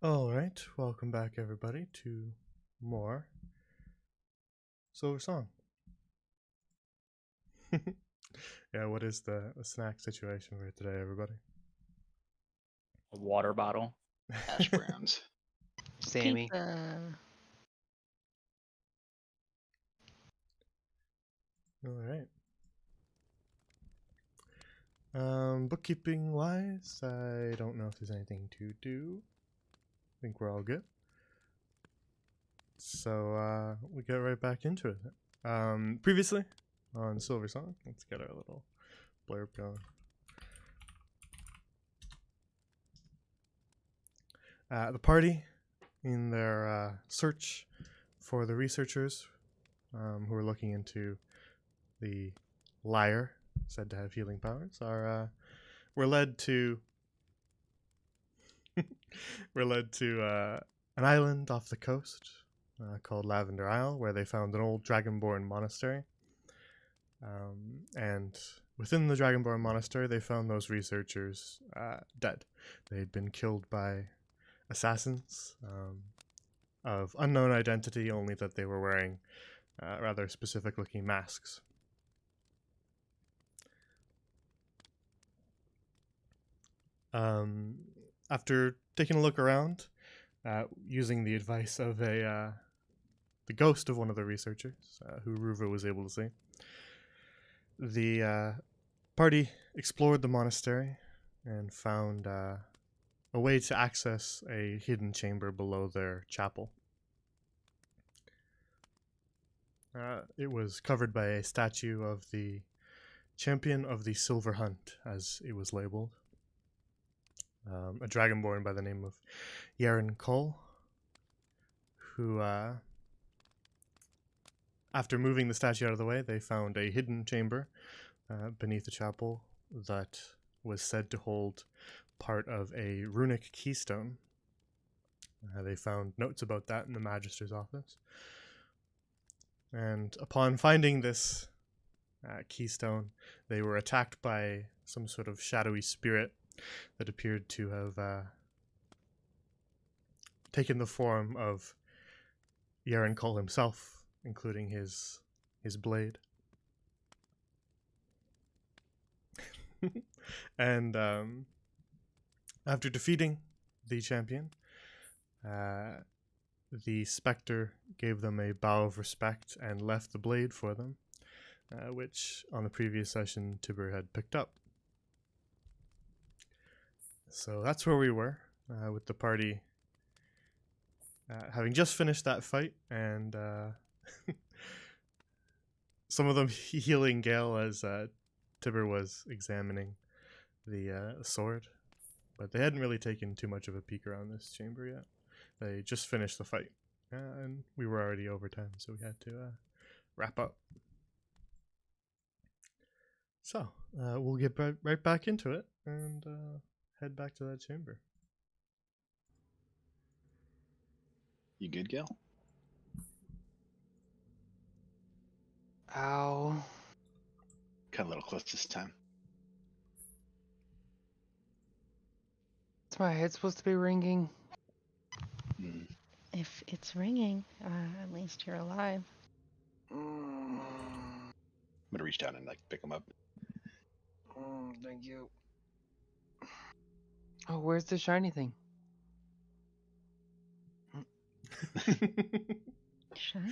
All right, welcome back everybody to more Silversong. Yeah, what is the snack situation for today, everybody? A water bottle. Hash browns. Sammy. Pizza. All right. Bookkeeping wise, I don't know if there's anything to do. I think we're all good. So we get right back into it. Previously on Silversong, let's get our little blurb going. The party, in their search for the researchers who are looking into the lyre said to have healing powers, we're led to an island off the coast called Lavender Isle, where they found an old dragonborn monastery. And within the dragonborn monastery, they found those researchers dead. They had been killed by assassins of unknown identity, only that they were wearing rather specific looking masks. After taking a look around, using the advice of the ghost of one of the researchers, who Ruva was able to see, the party explored the monastery and found a way to access a hidden chamber below their chapel. It was covered by a statue of the champion of the Silver Hunt, as it was labeled. A dragonborn by the name of Yaren Cole, who, after moving the statue out of the way, they found a hidden chamber beneath the chapel that was said to hold part of a runic keystone. They found notes about that in the Magister's office. And upon finding this keystone, they were attacked by some sort of shadowy spirit that appeared to have taken the form of Yaren Cole himself, including his blade. And after defeating the champion, the specter gave them a bow of respect and left the blade for them, which on the previous session Tibber had picked up. So that's where we were, with the party having just finished that fight, and some of them healing Gale as Tibber was examining the sword. But they hadn't really taken too much of a peek around this chamber yet. They just finished the fight, and we were already over time, so we had to wrap up. So we'll get right back into it and head back to that chamber. You good, Gil? Ow. Cut a little close this time. Is my head supposed to be ringing? Mm. If it's ringing, at least you're alive. I'm gonna reach down and pick him up. Thank you. Oh, where's the shiny thing? Shiny.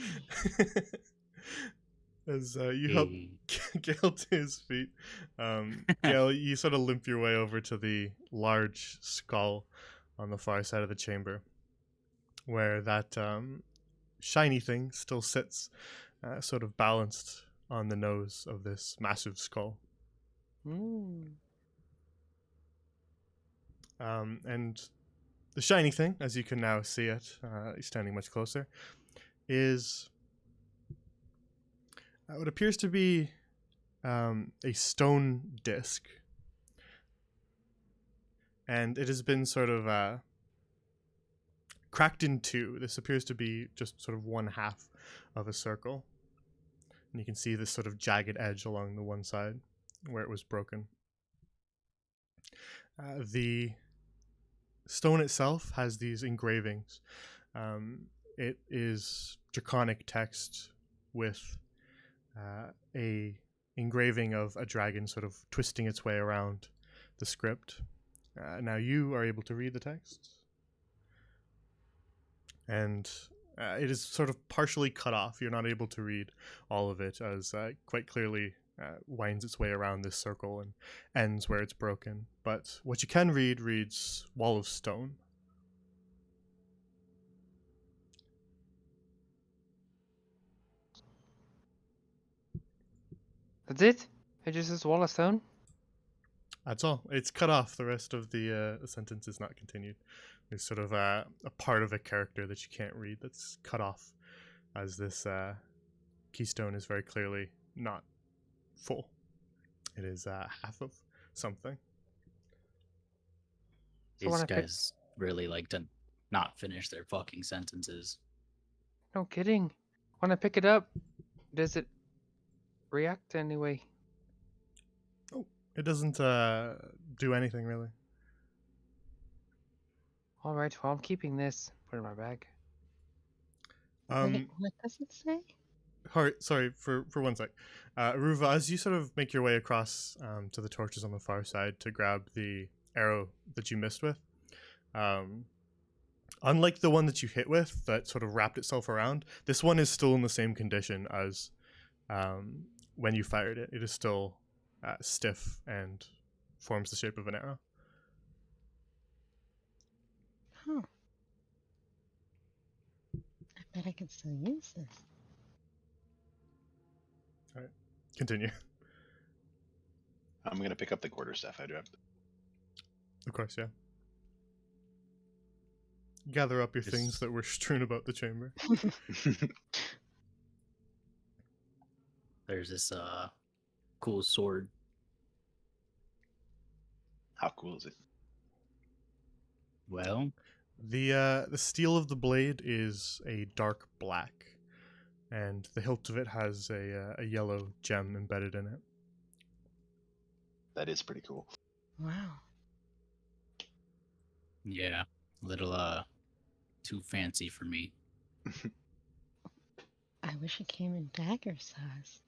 As you help Gale to his feet, Gale, you sort of limp your way over to the large skull on the far side of the chamber, where that shiny thing still sits, sort of balanced on the nose of this massive skull. And the shiny thing, as you can now see it, standing much closer, is what appears to be a stone disc. And it has been sort of cracked in two. This appears to be just sort of one half of a circle. And you can see this sort of jagged edge along the one side where it was broken. The stone itself has these engravings. It is draconic text with a engraving of a dragon sort of twisting its way around the script. Now you are able to read the text, and it is sort of partially cut off. You're not able to read all of it, as quite clearly winds its way around this circle and ends where it's broken. But what you can read reads Wall of Stone. That's it? It just says wall of stone? That's all. It's cut off. The rest of the sentence is not continued. There's sort of a part of a character that you can't read that's cut off, as this keystone is very clearly not full. It is half of something. So when These I pick- guys really like to not finish their fucking sentences. No kidding. When I pick it up, does it react anyway? It doesn't do anything really. Alright, well, I'm keeping this. Put it in my bag. Wait, what does it say? Sorry for 1 sec. Ruva, as you sort of make your way across to the torches on the far side to grab the arrow that you missed with, unlike the one that you hit with that sort of wrapped itself around, this one is still in the same condition as when you fired it. It is still stiff and forms the shape of an arrow. Huh. I bet I can still use this. Continue. I'm gonna pick up the quarterstaff I dropped. Of course, yeah. Gather up your This- things that were strewn about the chamber. There's this cool sword. How cool is it? Well, The steel of the blade is a dark black, and the hilt of it has a yellow gem embedded in it. That is pretty cool. Wow. yeah, a little too fancy for me. I wish it came in dagger size.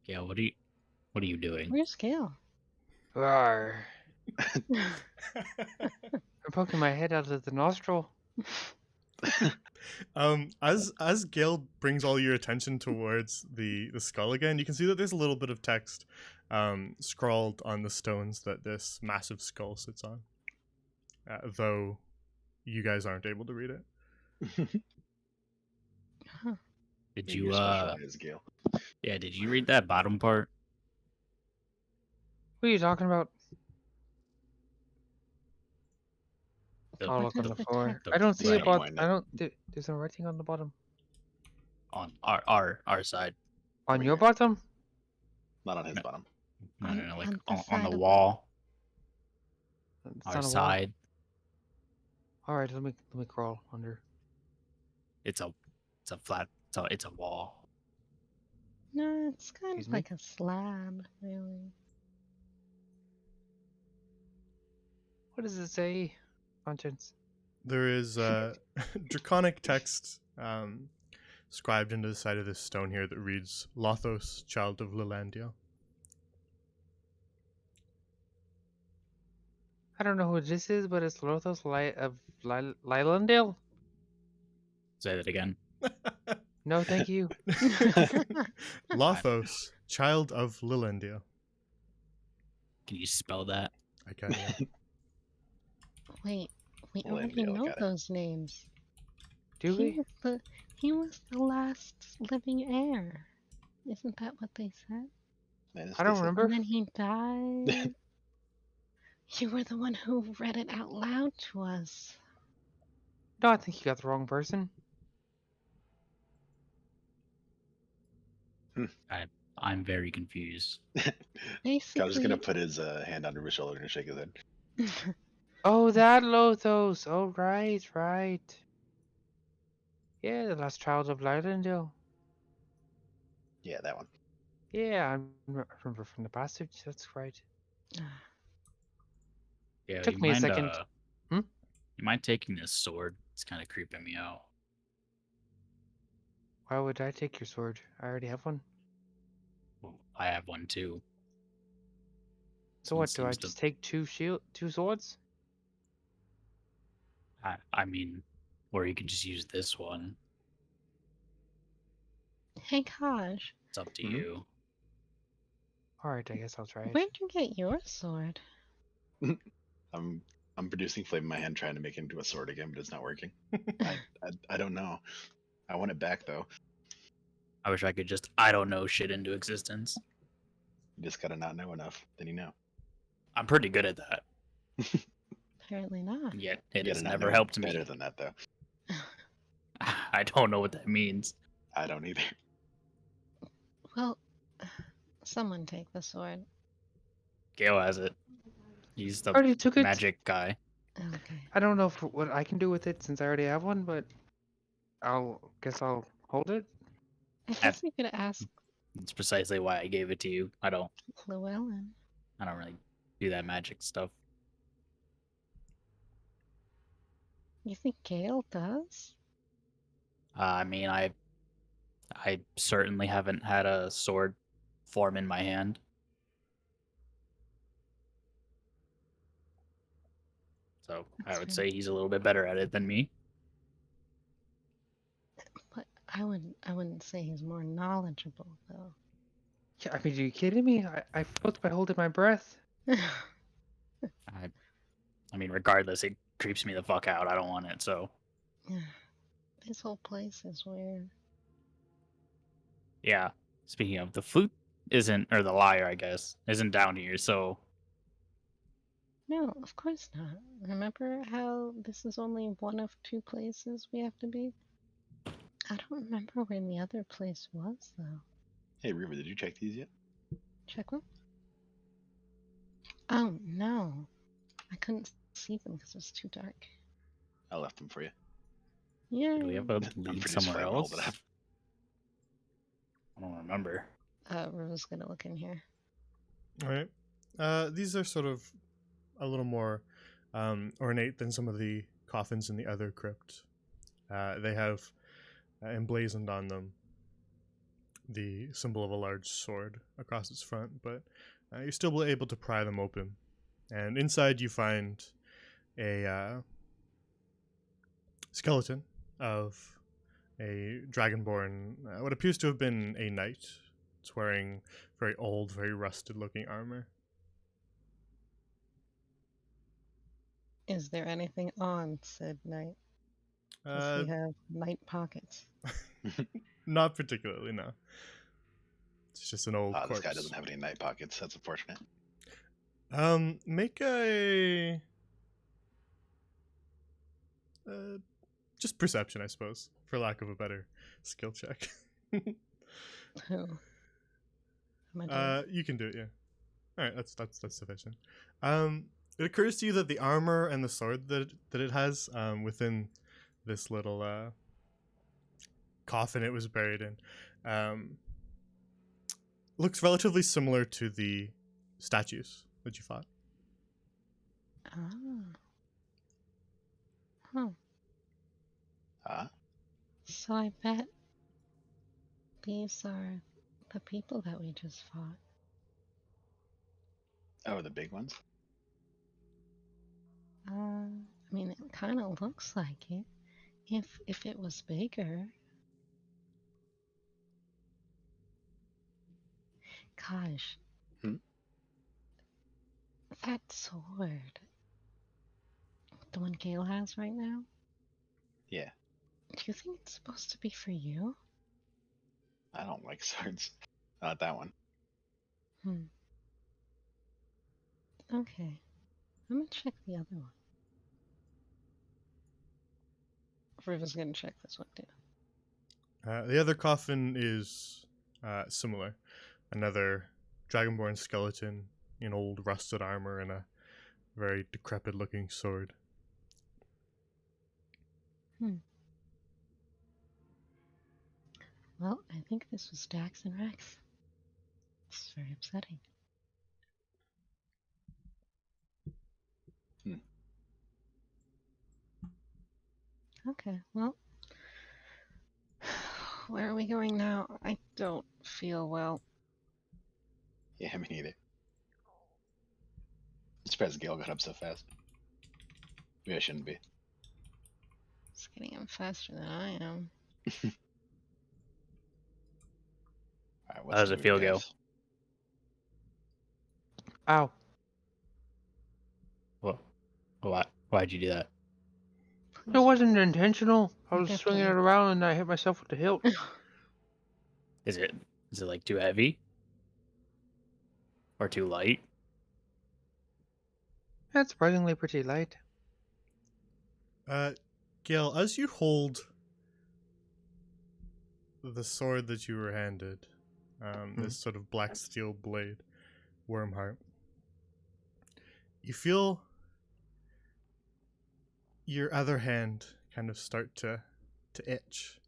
Yeah, what are you doing? Where's Gale? Rawr. I'm poking my head out of the nostril. As Gale brings all your attention towards the skull again, you can see that there's a little bit of text scrawled on the stones that this massive skull sits on, though you guys aren't able to read it. Did In you your special eyes, Gale. yeah, did you read that bottom part? What are you talking about? The- I'll look on does the the floor. text I don't see say? a bot. Wind I it. don't. There's no writing on the bottom. On our side. On Over your here. bottom? Not on his No. bottom. No, no, no, like on the on side the of the- wall, It's our on a wall. side. All right, let me crawl under. It's a flat. It's a wall. No, it's kind Excuse of me? like a slab, really. What does it say? Conscience. There is draconic text scribed into the side of this stone here that reads Lothos, child of Lilandia. I don't know who this is, but it's Lothos of Lilandale. Say that again. No, thank you. Lothos, child of Lilandia. Can you spell that? I can, yeah. Wait, we Well, already yeah, know got it. those names. Do we? He was the last living heir. Isn't that what they said? That is I don't decent. remember. And then he died. You were the one who read it out loud to us. No, I think you got the wrong person. I'm very confused. Basically, I was gonna put his hand under his shoulder and shake his head. Oh, that Lothos. Oh, right. Yeah, the last child of Lilandale. Yeah, that one. Yeah, I remember from the passage. That's right. Yeah, Took you me a mind, second. You mind taking this sword? It's kind of creeping me out. Why would I take your sword? I already have one. Well, I have one too. So One what? Do I seems to. just take two swords? I mean, or you could just use this one. Hey, Kaj, It's up to Mhm. you. All right, I guess I'll try it. where'd you get your sword? I'm I'm producing flame in my hand, trying to make it into a sword again, but it's not working. I don't know. I want it back though. I wish I could just I don't know shit into existence. You just gotta not know enough. Then you know. I'm pretty good at that. Apparently not. Yet it You has gotta not never know helped better me. than that though. I don't know what that means. I don't either. Well, someone take the sword. Gale has it. He's I the already took it. magic guy. Okay. I don't know what I can do with it since I already have one, but guess I'll hold it. I guess you could ask It's precisely why I gave it to you. I don't Llewellyn. really do that magic stuff. You think Gale does? I mean, I certainly haven't had a sword form in my hand. So I That's would fair. say he's a little bit better at it than me. But I wouldn't say he's more knowledgeable though. Yeah, I mean, are you kidding me? I float by holding my breath. I mean, regardless, it creeps me the fuck out. I don't want it. So This whole place is weird. yeah. Speaking of, the flute isn't, or the lyre, I guess, isn't down here. So No, of course not. Remember how this is only one of two places we have to be? I don't remember where the other place was though. Hey River, did you check these yet? Check one. Oh no, I couldn't see them because it was too dark. I left them for you. Yeah. do we have a I'm lead pretty somewhere flame and hold else? it up. I don't remember. River's gonna look in here. All right. These are sort of a little more ornate than some of the coffins in the other crypt. They have emblazoned on them the symbol of a large sword across its front, but you're still able to pry them open. And inside you find a skeleton of a dragonborn, what appears to have been a knight. It's wearing very old, very rusted looking armor. Is there anything on said knight? Does he have knight pockets? Not particularly, no. It's just an old This corpse. guy doesn't have any night pockets. That's unfortunate. Make a just perception, I suppose, for lack of a better skill check. Who? Am I doing? You can do it, yeah. All right, that's sufficient. It occurs to you that the armor and the sword that it has within this little coffin it was buried in looks relatively similar to the statues that you fought. Ah. Huh. Huh? So I bet these are the people that we just fought. Oh, the big ones? I mean, it kind of looks like it. If it was bigger. Gosh, Hmm? that sword, the one Gale has right now, Yeah. do you think it's supposed to be for you? I don't like swords. Not that one. Hmm. Okay. I'm gonna check the other one. River's gonna check this one too. The other coffin is similar. Another dragonborn skeleton in old rusted armor and a very decrepit looking sword. Well, I think this was Dax and Rex. This is very upsetting. Okay, well, where are we going now? I don't feel well. Yeah, me neither. I'm surprised Gale got up so fast. Maybe I shouldn't be. It's getting him faster than I am. Alright, How what's does new it with feel, you Gil? guys? Ow. What? Why'd you do that? It wasn't intentional. I You was got swinging it the- around and I hit myself with the hilt. Is it like too heavy or too light? That's surprisingly pretty light. Gil, as you hold the sword that you were handed, this sort of black steel blade, Wormheart, you feel your other hand kind of start to itch.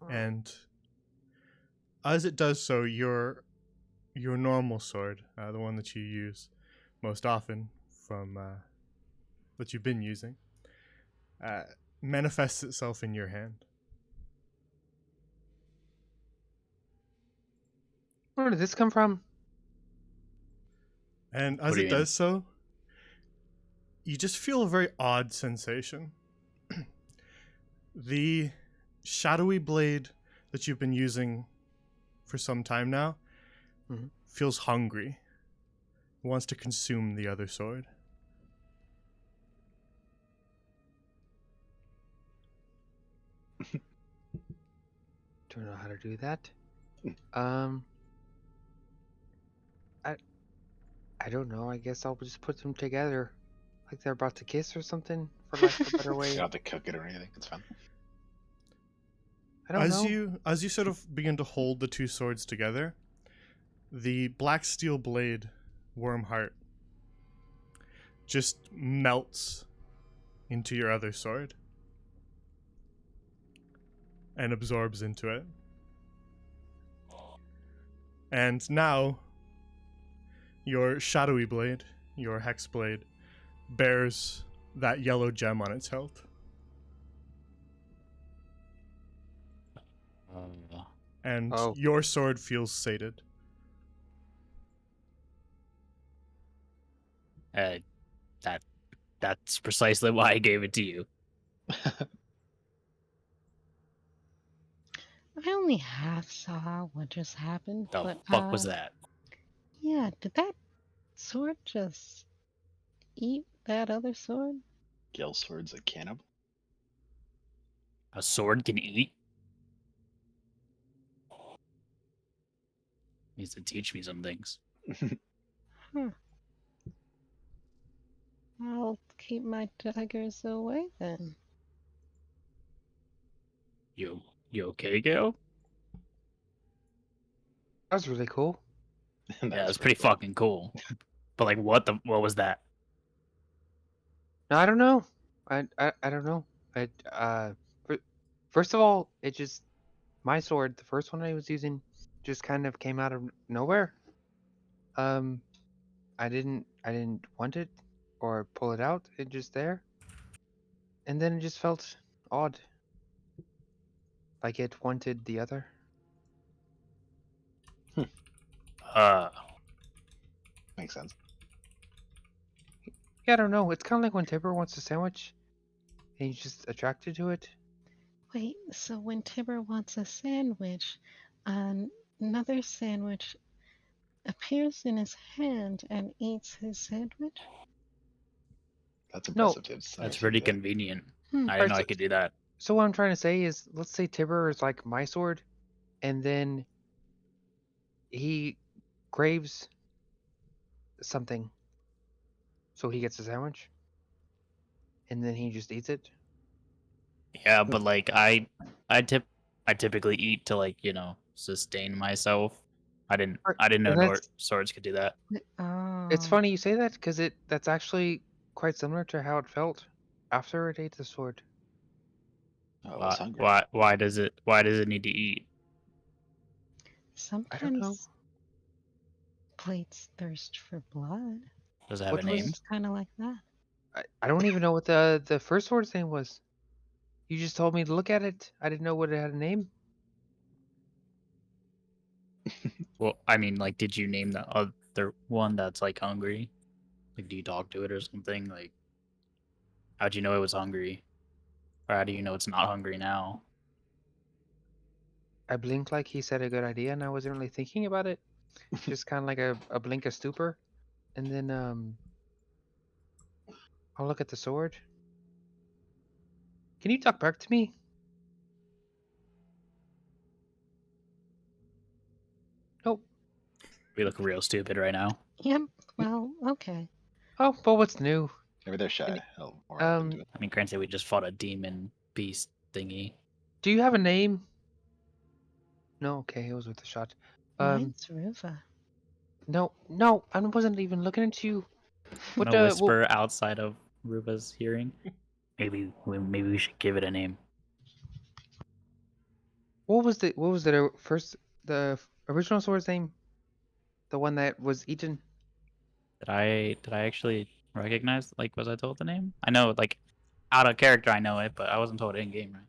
And as it does so, your normal sword, the one that you use most often from that you've been using, uh, manifests itself in your hand. Where did this come from? And as What do it you mean? does so, you just feel a very odd sensation. The shadowy blade that you've been using for some time now feels hungry. It wants to consume the other sword. Don't know how to do that. I I don't know. I guess I'll just put them together, like they're about to kiss or something, for lack of a better You way. don't have to cook it or anything. It's fine. I don't know. As you sort of begin to hold the two swords together, the black steel blade, Wormheart, just melts into your other sword and absorbs into it. And now, your shadowy blade, your hex blade, bears that yellow gem on its hilt. And Oh. your sword feels sated. Uh, that's precisely why I gave it to you. I only half saw what just happened, The but fuck was that? yeah, did that sword just eat that other sword? Gale sword's a cannibal. A sword can eat? Needs to teach me some things. Huh. I'll keep my daggers away then. You okay, Gil? That was really cool. That Yeah, was it's pretty cool. fucking cool. But like, what was that? No, I don't know. I don't know. First of all, it just my sword, the first one I was using, just kind of came out of nowhere. Um, I didn't want it or pull it out. It just there, and then it just felt odd, like it wanted the other. Uh, Makes sense. Yeah, I don't know. It's kind of like when Tipper wants a sandwich, and he's just attracted to it. Wait, so when Tibber wants a sandwich, another sandwich appears in his hand and eats his sandwich? That's No, impressive, Tibbs. I that's wish you pretty could do that. convenient. Hmm. I didn't Alright, know I could do that. so what I'm trying to say is, let's say Tibber is like my sword, and then he craves something, so he gets a sandwich, and then he just eats it. Yeah, but like I tip I typically eat to like, sustain myself. Right, I didn't know and that's swords could do that. it's Oh. funny you say that because that's actually quite similar to how it felt after it ate the sword. Oh, I was Why hungry. why does it need to eat? I don't know. Sometimes plates thirst for blood. Does it have a What name? was It's kind of like that. I don't even know what the first sword's name was. You just told me to look at it. I didn't know what it had a name. Well, I mean, like, did you name the other one that's like hungry? Like, do you talk to it or something? Like, how'd you know it was hungry? Or how do you know it's not hungry now? I blinked like he said a good idea, and I wasn't really thinking about it. Just kind of like a blink of stupor. And then, I'll look at the sword. Can you talk back to me? Nope. We look real stupid right now. Yep. Well, okay. Oh, but what's new? Maybe they're shy. And, Hell, more open to it. I mean, granted, we just fought a demon beast thingy. Do you have a name? No, okay, it was with the shot. Mine's Ruva. No, I wasn't even looking at you. I'm What gonna the? whisper outside of Ruva's hearing. Maybe we should give it a name. What was the first original sword's name? The one that was eaten. Did I actually recognize? Like, was I told the name? I know, like, out of character, I know it, but I wasn't told it in game, right?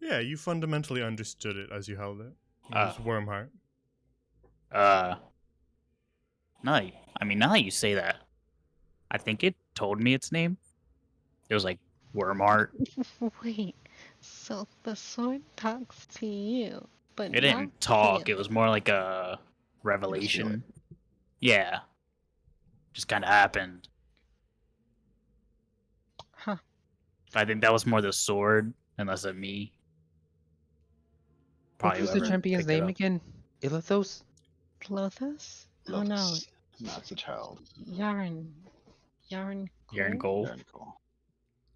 Yeah, you fundamentally understood it as you held it. It was Wormheart. No, I mean, now that you say that, I think it told me its name. It was like Wormart. Wait. So the sword talks to you, but It not didn't talk. Caleb. It was more like a feel it. revelation. Yeah, just kind of happened. Huh. I think that was more the sword, and less of me. What Probably was the whoever champion's picked it name up. again? Ilithos? Lothos? Oh no. Lotus. No, it's a child. Yarn. Yarn. Yarn Cole? Gold. Very cool.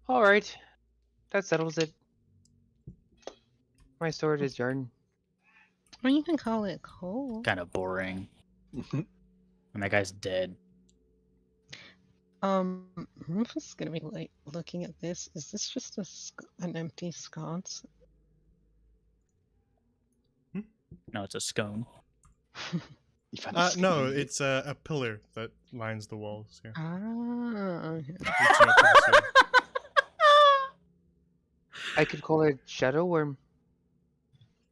All right, that settles it. My sword is yarn. Or you can call it Cole. Kind of boring. And that guy's dead. Rufus is gonna be like looking at this. Is this just an empty sconce? No, it's a scone. You found a No, skin. it's a pillar that lines the walls here. Ah. Reaching up to the sword. I could call it Shadow Worm.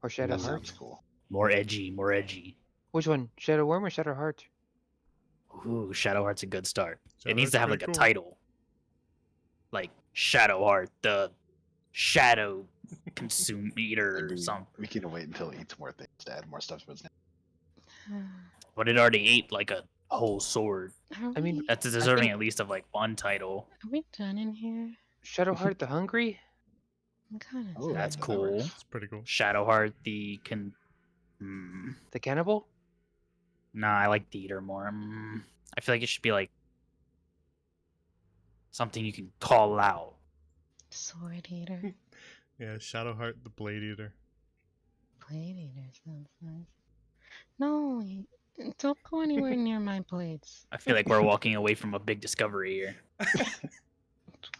Or Shadow That Heart. sounds cool. More edgy, more edgy. Which one? Shadow Worm or Shadow Heart? Ooh, Shadowheart's a good start. It needs Shadowheart's to have pretty like a cool. title. Like Shadowheart, the shadow consume eater or Maybe something. we can wait until it eats more things to add more stuff to its name. But it already ate like a whole sword. I mean, That's I deserving think at least of like one title. Are we done in here? Shadow Heart the Hungry? I'm kind of Oh, That's that cool. works. It's pretty cool. Shadowheart, the The Cannibal? Nah, I like the eater more. I feel like it should be like something you can call out. Sword Eater. Yeah, Shadowheart the Blade Eater. Blade Eater sounds nice. No, don't go anywhere near my blades. I feel like we're walking away from a big discovery here.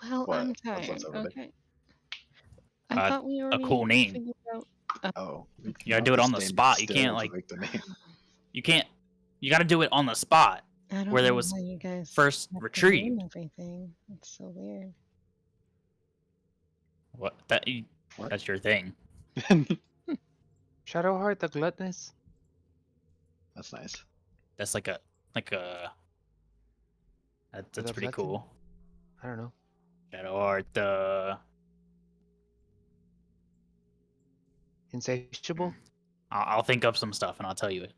Well, What? I'm What's tired. over there? Okay. I thought we already cool name. figured out. Oh, You gotta do it on the spot. You can't like the name. you can't. You gotta do it on the spot. I don't Where there know was how you guys first have to retrieved. name everything. It's so weird. What What? that's your thing. Shadow Heart the Gluttonous? That's nice. That's like a that's the pretty glutton? cool. I don't know. Shadowheart. Insatiable? I'll think up some stuff and I'll tell you it.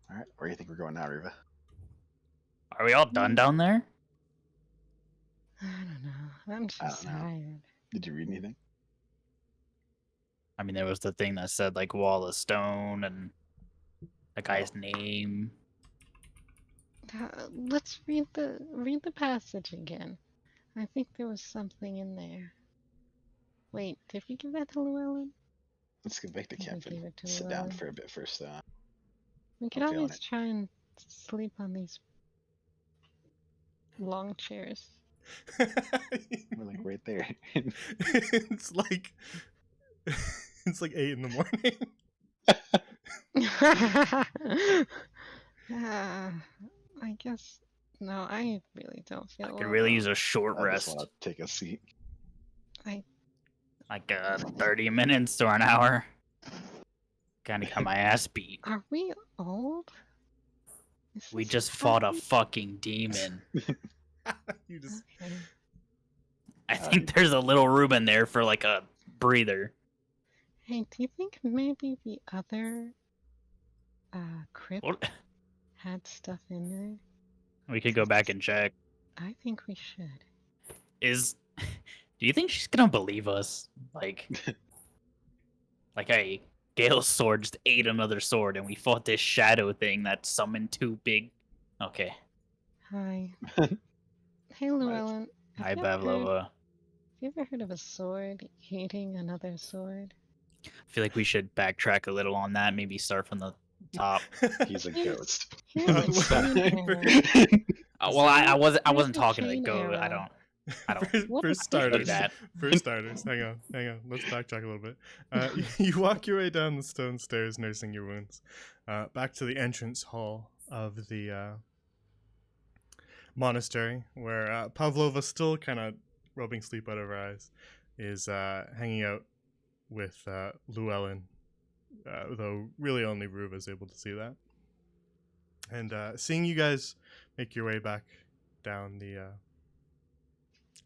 All right, where do you think we're going now, Riva? Are we all done down there? I don't know. I'm just don't know. tired. Did you read anything? I mean, there was the thing that said like wall of stone and the guy's name. Let's read the passage again. I think there was something in there. Wait, did we give that to Llewellyn? Let's go back to I camp gave and it to sit down Llewellyn. for a bit first. We could I'm feeling always it. try and sleep on these long chairs. We're like right there. it's like it's like 8 in the morning. I guess No, I really don't feel I well. could really use a short I just rest, want to take a seat. like 30 minutes or an hour. Kind of got my ass beat. Are we old? Is We this just fought a happening? fucking demon. You just Okay. I think there's a little room in there for like a breather. Hey, do you think maybe the other crypt What? had stuff in there? We could go back and check. I think we should. Do you think she's gonna believe us? Like, hey, Gale's sword just ate another sword, and we fought this shadow thing that summoned two big. Okay. Hi. Hey, Llewellyn. Hi, Pavlova. Have you ever heard of a sword eating another sword? I feel like we should backtrack a little on that. Maybe start from the top. He's a Here's- ghost. Here's a Well, chain for- arrow. Well, I wasn't Here's a talking to the chain goat. I arrow. don't What for is starters, that. for starters, hang on. Let's backtrack a little bit. You walk your way down the stone stairs, nursing your wounds, back to the entrance hall of the monastery, where Pavlova, still kind of rubbing sleep out of her eyes, is hanging out with Llewellyn, though really only Ruva is able to see that. And seeing you guys make your way back down the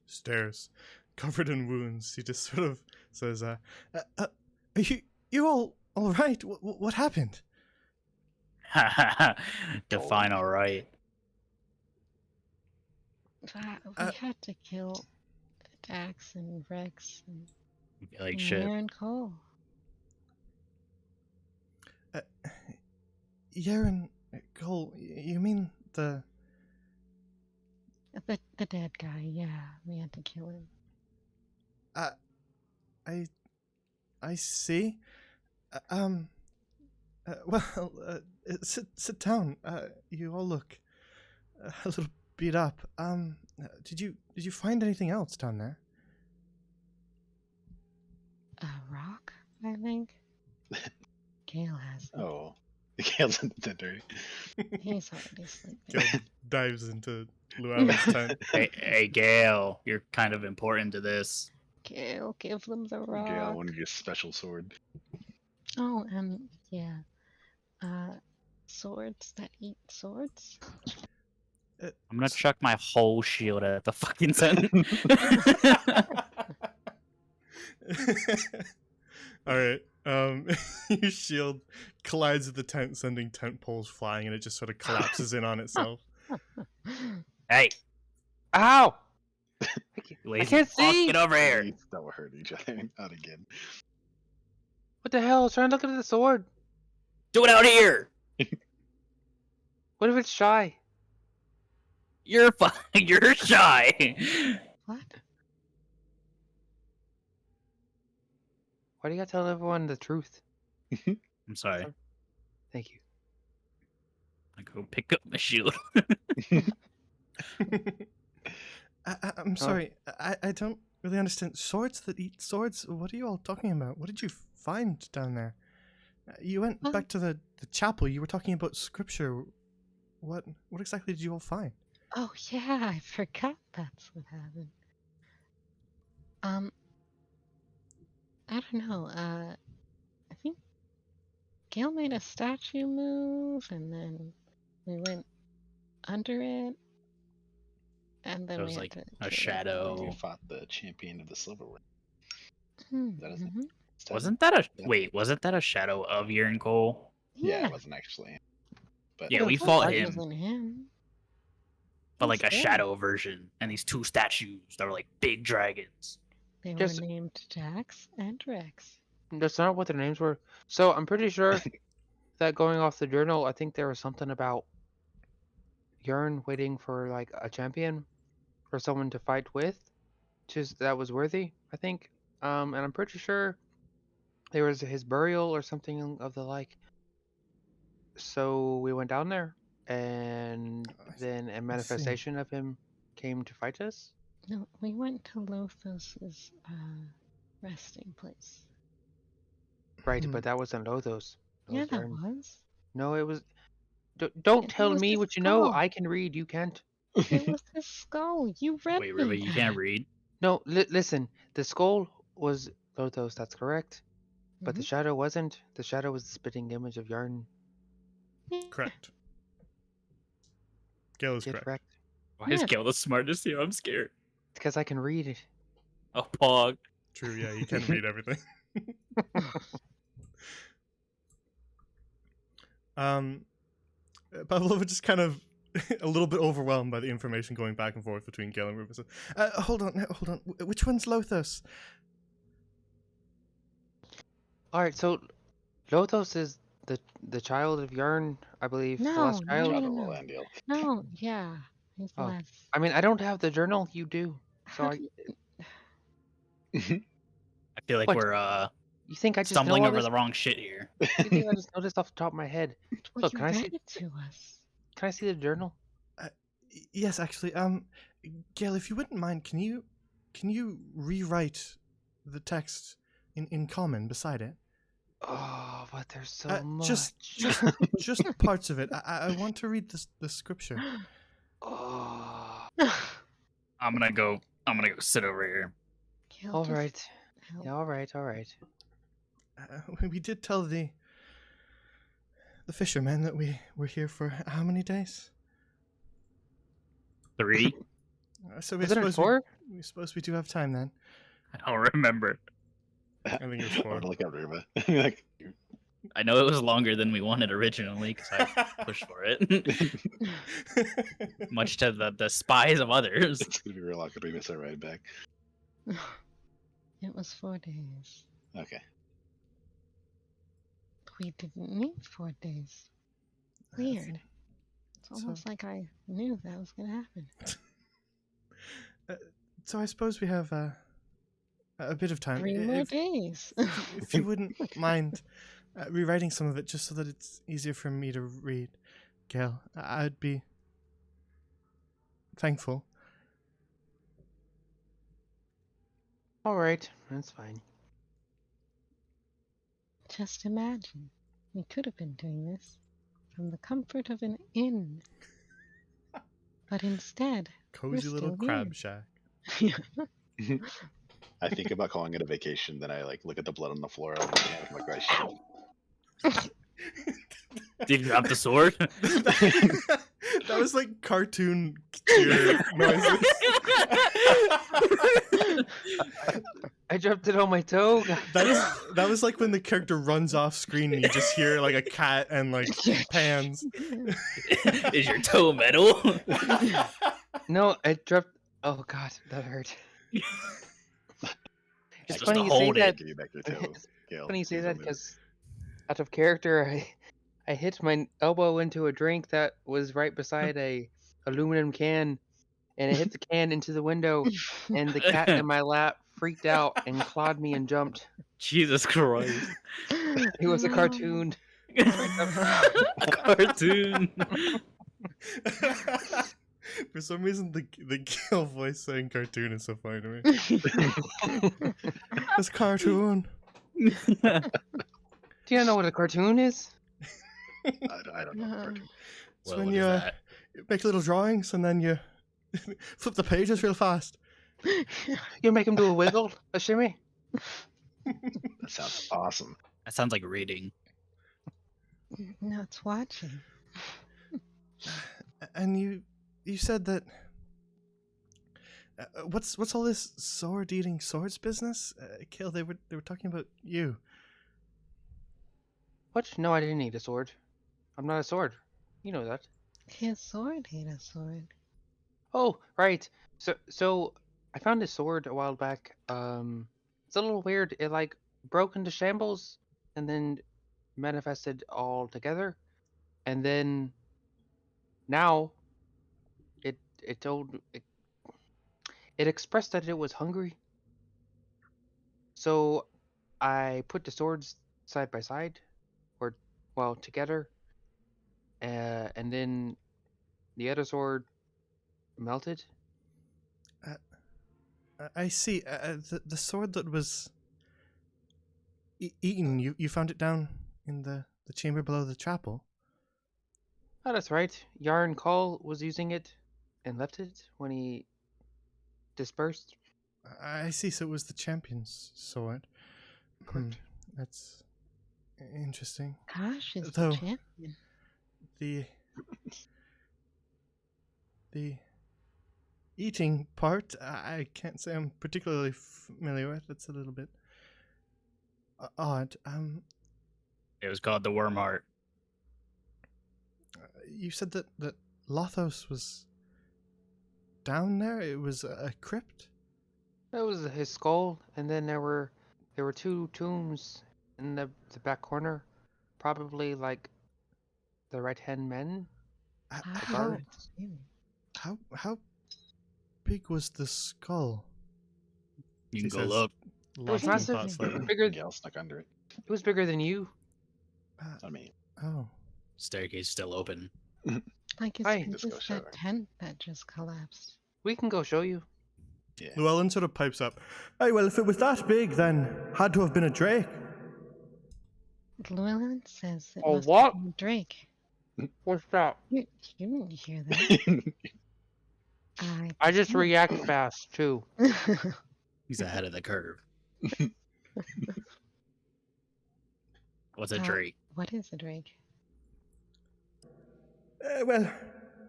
stairs, covered in wounds, he just sort of says, "Are you all right? What happened?" Define all right. We had to kill Dax and Rex and, Like shit. Aaron Cole. Yaren Cole, you mean the? The dead guy, yeah. We had to kill him. I see. Well, sit down. You all look a little beat up. Did you find anything else down there? A rock, I think. Gale has it. Oh, Gale's in the tent, right? He's already sleeping. Gil dives into Llewellyn's tent. Hey, Gale, you're kind of important to this. Gale, give them the rock. Gale, one of your special sword. Oh, yeah. Swords that eat swords? I'm gonna chuck my whole shield at the fucking tent. All right. Your shield collides with the tent, sending tent poles flying, and it just sort of collapses in on itself. Hey, Ow! lazy can't fuck, see! get over here. Please don't hurt each other. Not again. What the hell? I was trying to look at the sword. Do it out here. What if it's shy? You're shy. What? Why do you gotta tell everyone the truth? I'm sorry. Thank you. I go pick up my shield. I'm sorry. I don't really understand. Swords that eat swords? What are you all talking about? What did you find down there? You went Huh? back to the chapel. You were talking about scripture. What exactly did you all find? Oh, yeah, I forgot that's what happened. I don't know. I think Gale made a statue move, and then we went under it, and then It we was had like to a kill shadow. We fought the champion of the silver ring. everyone. That isn't- Mhm. Is that- Wasn't that a Yeah. wait? Wasn't that a shadow of Urine Cole? Yeah, Yeah, it wasn't actually. But Yeah, it we looked fought like it him. wasn't him. But He's like a dead. shadow version, and these two statues that were like big dragons. They Just- were named Jax and Rex. That's not what their names were. So I'm pretty sure that going off the journal, I think there was something about Yearn waiting for like a champion for someone to fight with, just that was worthy, I think. And I'm pretty sure there was his burial or something of the like. So we went down there, and then a manifestation of him came to fight us. No, we went to Lothos's resting place. Right, Hmm. but that wasn't Lothos. Yeah, that Yearn. was. No, it was. Don't It tell was me his what you know. skull. I can read. You can't. It was his skull. You read Wait, me Ruby, you can't that. read? No, listen. The skull was Lothos. That's correct. But the Mhm. shadow wasn't. The shadow was the spitting image of Yarn. Correct. Gale is Get correct. wrecked. Why is Yeah. Gale the smartest here? I'm scared. Because I can read it. Oh, Pog. True, yeah, you can read everything. um, Pavlova just kind of a little bit overwhelmed by the information going back and forth between Gale and Rufus. Hold on, hold on. Which one's Lothos? All right, so Lothos is the child of Yarn, I believe. The No, last no, child. no, Shadow no, will no. land you. No, yeah. He's Oh, less. I mean, I don't have the journal. You do. So How do I feel like What? we're you think I just know stumbling all over this? the wrong shit here. You think I just know this off the top of my head? well, Look, you can I read see? it to us? Can I see the journal? Yes, actually. Gale, if you wouldn't mind, can you rewrite the text in common beside it? Oh, but there's so much. Just parts of it. I want to read the scripture. Oh, I'm gonna go sit over here. Gil, all just right. help. Yeah, all right, all right. We did tell the fishermen that we were here for how many days? 3? So we Was it suppose 4? we do have time then. I don't remember. I think it was I'm 4. gonna look at Ruba. like, I know it was longer than we wanted originally because I pushed for it, much to the despise of others. it's gonna be real awkward. We miss our ride back. It was 4 days. Okay. We didn't need 4 days. Weird. It's So- almost like I knew that was gonna happen. So I suppose we have a bit of time. 3 more days. If you wouldn't mind rewriting some of it just so that it's easier for me to read, Gail, I'd be thankful. All right, that's fine. Just imagine, we could have been doing this from the comfort of an inn. But instead, Cozy little still crab here. shack. I think about calling it a vacation, then I like look at the blood on the floor. I'm like, I should. Did you have the sword? That was like cartoon tear noises. I dropped it on my toe. That was like when the character runs off screen and you just hear like a cat and like pans. Is your toe metal? No, I dropped. Oh God, that hurt. It's Just funny to you say hold it. that. Give you back your toe. Gail, Funny you say please that don't move. because out of character, I hit my elbow into a drink that was right beside a aluminum can, and it hit the can into the window, and the cat in my lap freaked out and clawed me and jumped. Jesus Christ. It was a cartoon. A cartoon. For some reason, the Gale voice saying cartoon is so funny to me. It's cartoon. Do you know what a cartoon is? I don't know. Cartoon. It's Well, when what you is that? make little drawings and then you flip the pages real fast. You make him do a wiggle, a shimmy. That sounds awesome. That sounds like reading. No, it's watching. And you said that what's all this sword eating swords business? Gale, they were talking about you. What? No, I didn't need a sword. I'm not a sword. You know that. His sword ate a sword. Oh, right. So I found a sword a while back. It's a little weird. It like broke into shambles and then manifested all together, and then now it told it expressed that it was hungry. So I put the swords side by side, or well together, and then the other sword melted. I see. The sword that was eaten. You found it down in the chamber below the chapel. Oh, that's right. Yarn Call was using it, and left it when he dispersed. I see. So it was the champion's sword. Correct. That's interesting. Gosh, is the Though champion. the the eating part, I can't say I'm particularly familiar with. It's a little bit odd. It was called the Worm Heart. You said that Lothos was down there. It was a crypt. That was his skull, and then there were 2 tombs in the back corner, probably like the right-hand men. H- How The did How guards. you- how big was the skull? You He can go says, look. lost in Basically. thought slightly. Bigger. Gale snuck under it. It was bigger than you. Uh, I mean, oh, Staircase still open. Like as Hi. big Just go as show that her. tent that just collapsed. We can go show you. yeah. Llewellyn sort of pipes up. Hey, well, if it was that big, then had to have been a drake. Llewellyn says it Oh, must what? have been a Drake. What's that? You didn't hear that. I just think- react fast too. He's ahead of the curve. What's a Uh, Drake? What is a Drake? Well,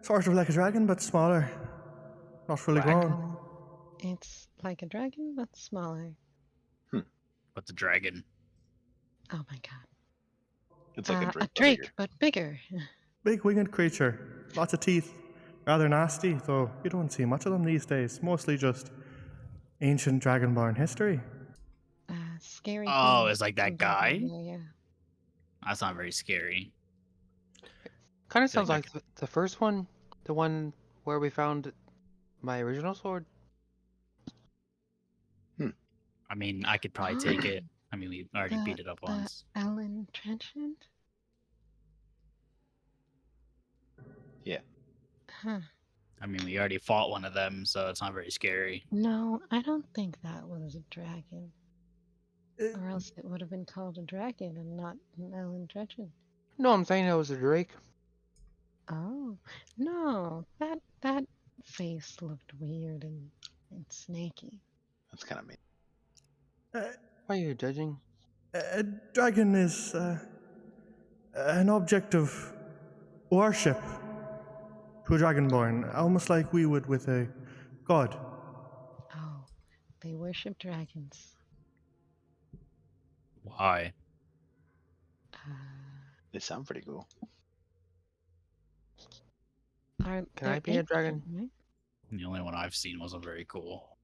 sort of like a dragon, but smaller. Not fully Whack. grown. It's like a dragon, but smaller. What's a dragon? Oh my god. It's like a A drake. but Drake, bigger. but bigger. Big winged creature. Lots of teeth. Rather nasty, though you don't see much of them these days. Mostly just ancient dragonborn history. Scary. Oh, thing it's like that comes out of guy? there, yeah. That's not very scary. Kind of Feel sounds like like the first one, the one where we found my original sword. I mean, I could probably take it. I mean, we already beat it up once. Ellen Trenchant? Yeah. Huh. I mean, we already fought one of them, so it's not very scary. No, I don't think that was a dragon. Uh, Or else it would have been called a dragon and not an Ellen Trenchant. No, I'm saying it was a drake. Oh. No, that face looked weird and snaky. That's kind of mean. Why are you judging? A dragon is an object of worship to a dragonborn, almost like we would with a god. Oh, they worship dragons. Why? Uh, They sound pretty cool. Can I they're be a ancient, dragon? right? The only one I've seen wasn't very cool.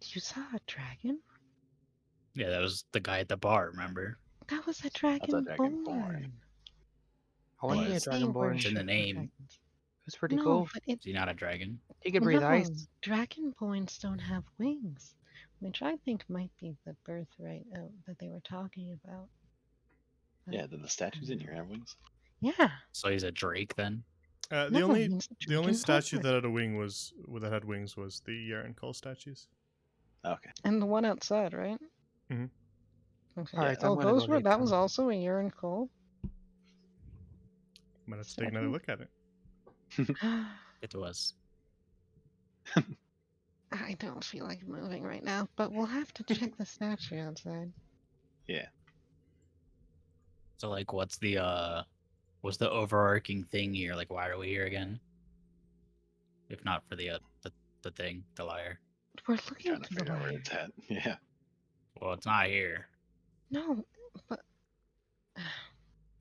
You saw a dragon? Yeah, that was the guy at the bar, remember? That was a a dragon dragonborn. born. I want to be a Was. They dragonborn. It's in the worship name. dragons. It's pretty No, cool. but it Is he not a dragon? He can breathe no, ice. dragonborns don't have wings, which I think might be the birthright that they were talking about. But, Yeah, the statues in here have wings. yeah. So he's a Drake then? The No, only he's a the only dragon statue born. that had a wing was that had wings was the Yaren Cole statues. Okay. And the one outside, right? Mhm. Okay. Alright, Yeah. I'm Oh, gonna those go were get that was some. also a urine coal. Might have to take another look at it. It was. I don't feel like moving right now, but we'll have to check the statue outside. Yeah. So like what's the overarching thing here? Like why are we here again? If not for the thing, the liar. We're looking Trying to for the figure out where wire. it's at. Yeah. Well, it's not here. No, but I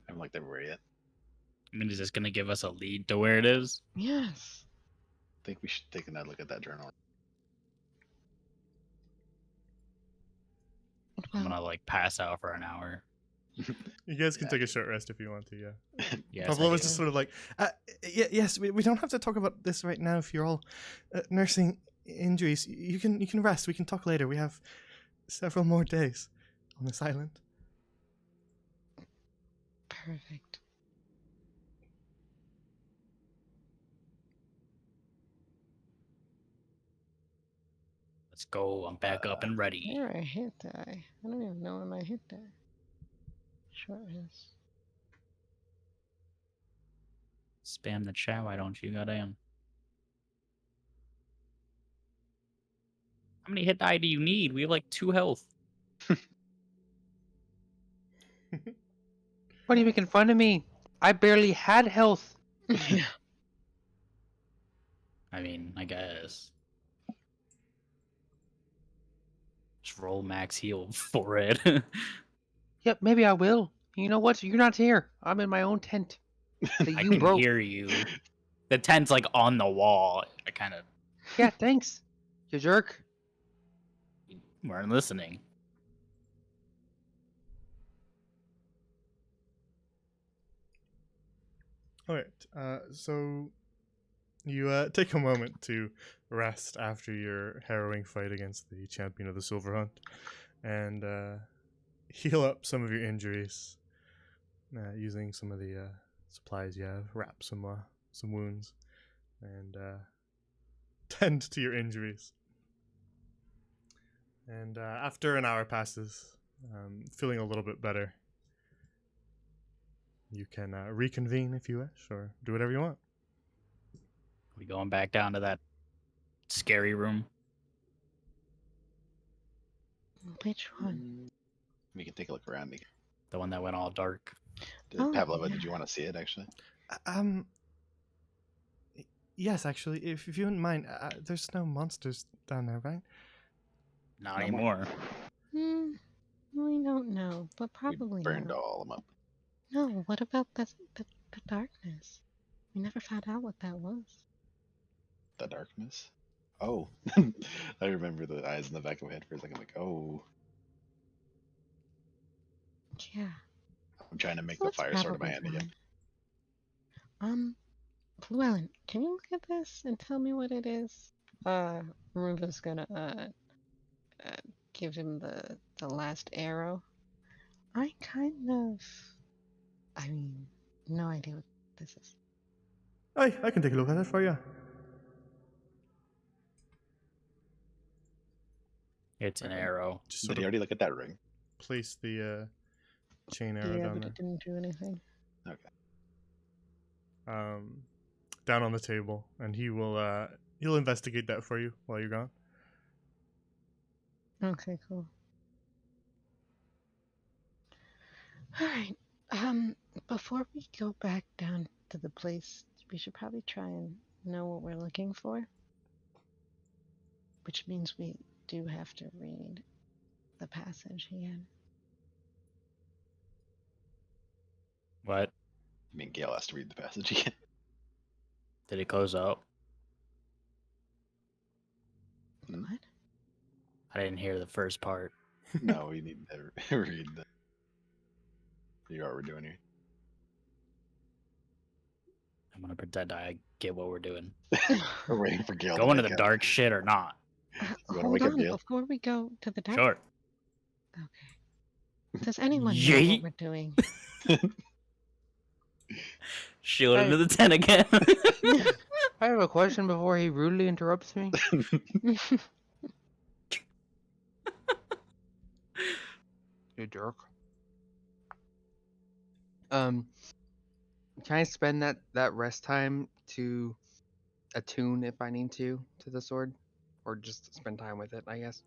haven't looked everywhere yet. I mean, is this gonna give us a lead to where it is? yes. I think we should take another look at that journal. I'm Well, gonna like pass out for an hour. You guys can Yeah. take a short rest if you want to. Yeah. Yes, Pavlov I was do. just sort of like, yes, we don't have to talk about this right now. If you're all nursing injuries, you can rest. We can talk later. We have several more days on this island. perfect. Let's go. I'm back up and ready. Where I hit die? I don't even know where my hit die. Short rest. Spam the chat. Why don't you? Goddamn. How many hit die do you need? We have like 2 health. What are you making fun of me? I barely had health. Yeah. I mean, I guess. Just roll max heal for it. Yep, maybe I will. You know what? You're not here. I'm in my own tent that I you can broke. hear you. The tent's like on the wall. I kind of Yeah, thanks. You jerk. weren't listening. All right. So you take a moment to rest after your harrowing fight against the champion of the Silver Hunt, and heal up some of your injuries using some of the supplies you have. Wrap some wounds, and tend to your injuries. And after an hour passes, feeling a little bit better, you can reconvene if you wish, or do whatever you want. We going back down to that scary room? Which one? We can take a look around. The one that went all dark. Oh, Pavlova, yeah. did you want to see it actually? Um. Yes, actually, if you wouldn't mind, there's no monsters down there, right? Not No anymore. Hmm. We don't know, but We probably burned not. all of them up. No, what about the darkness? We never found out what that was. The darkness. Oh, I remember the eyes in the back of my head for a second. Like, oh, Yeah. I'm trying to make So the it's fire sword in my probably hand again. fine. Llewellyn, can you look at this and tell me what it is? Ruva's gonna uh give him the last arrow. I kind of, I mean, no idea what this is. Aye, I can take a look at it for you. It's an Okay. arrow. Just Did sort he of already look at that ring? place the chain arrow Yeah, down but there. it didn't do anything. Okay. Down on the table, and he'll investigate that for you while you're gone. Okay, cool. All right. Before we go back down to the place, we should probably try and know what we're looking for. Which means we do have to read the passage again. What? I mean, Gale has to read the passage again. Did it close up? Hmm? What? I didn't hear the first part. No, we need to read the. Figure out what we're doing here. I'm gonna pretend I get what we're doing. We're waiting for Gale Go to into the wake up. dark shit or not? You wanna Hold wake up, on, Gale? before we go to the dark. Sure. Okay. Does anyone know Yeet. what we're doing? Shield Hey. into the tent again. I have a question before he rudely interrupts me. You jerk. Can I spend that rest time to attune if I need to the sword, or just spend time with it? I guess.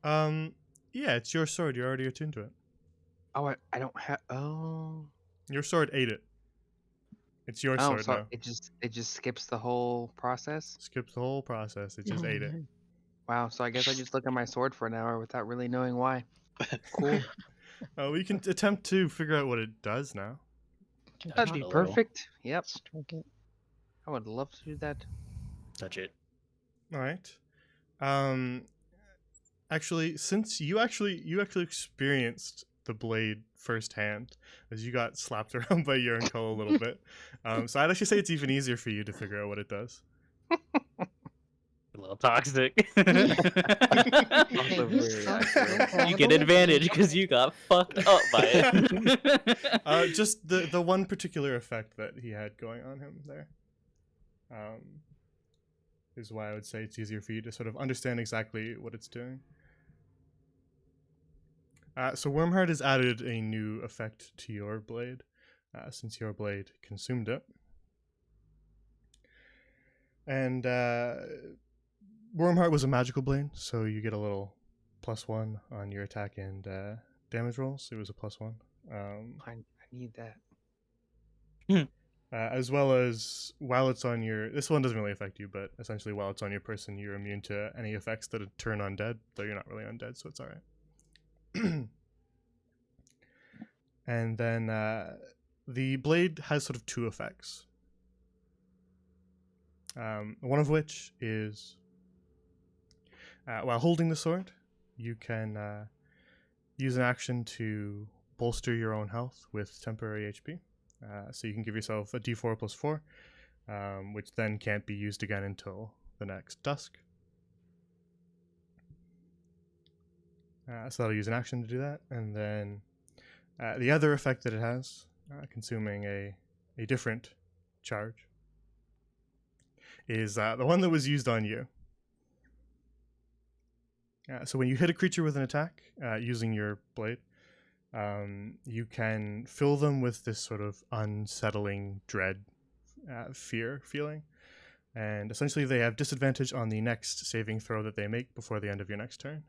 Yeah, it's your sword. You're already attuned to it. Oh, I don't have. Oh. Your sword ate it. It's your Oh, sword so now. it just skips the whole process. Skips the whole process. It just Oh, ate it. man. Wow. So I guess I just look at my sword for an hour without really knowing why. Cool. We can attempt to figure out what it does now. Can That'd Touch be it a little. perfect. Yep. stroke it. I would love to do that. Touch it. All right. Actually, since you actually experienced the blade firsthand, as you got slapped around by Yurnko a little bit, so I'd actually say it's even easier for you to figure out what it does. A little toxic. Also Man, you very suck accurate. so You get badly. advantage because you got fucked up by it. Just the one particular effect that he had going on him there, is why I would say it's easier for you to sort of understand exactly what it's doing. So Wormheart has added a new effect to your blade, since your blade consumed it. And Wormheart was a magical blade, so you get a little +1 on your attack and damage rolls. It was a +1. I need that. As well as while it's on your, this one doesn't really affect you, but essentially while it's on your person, you're immune to any effects that turn undead, though you're not really undead, so it's all right. And then the blade has sort of two effects. One of which is while holding the sword, you can use an action to bolster your own health with temporary HP. So you can give yourself a d4 plus 4, which then can't be used again until the next dusk. So that'll use an action to do that. And then the other effect that it has, consuming a different charge, is the one that was used on you. So when you hit a creature with an attack using your blade, you can fill them with this sort of unsettling dread, fear feeling. And essentially they have disadvantage on the next saving throw that they make before the end of your next turn.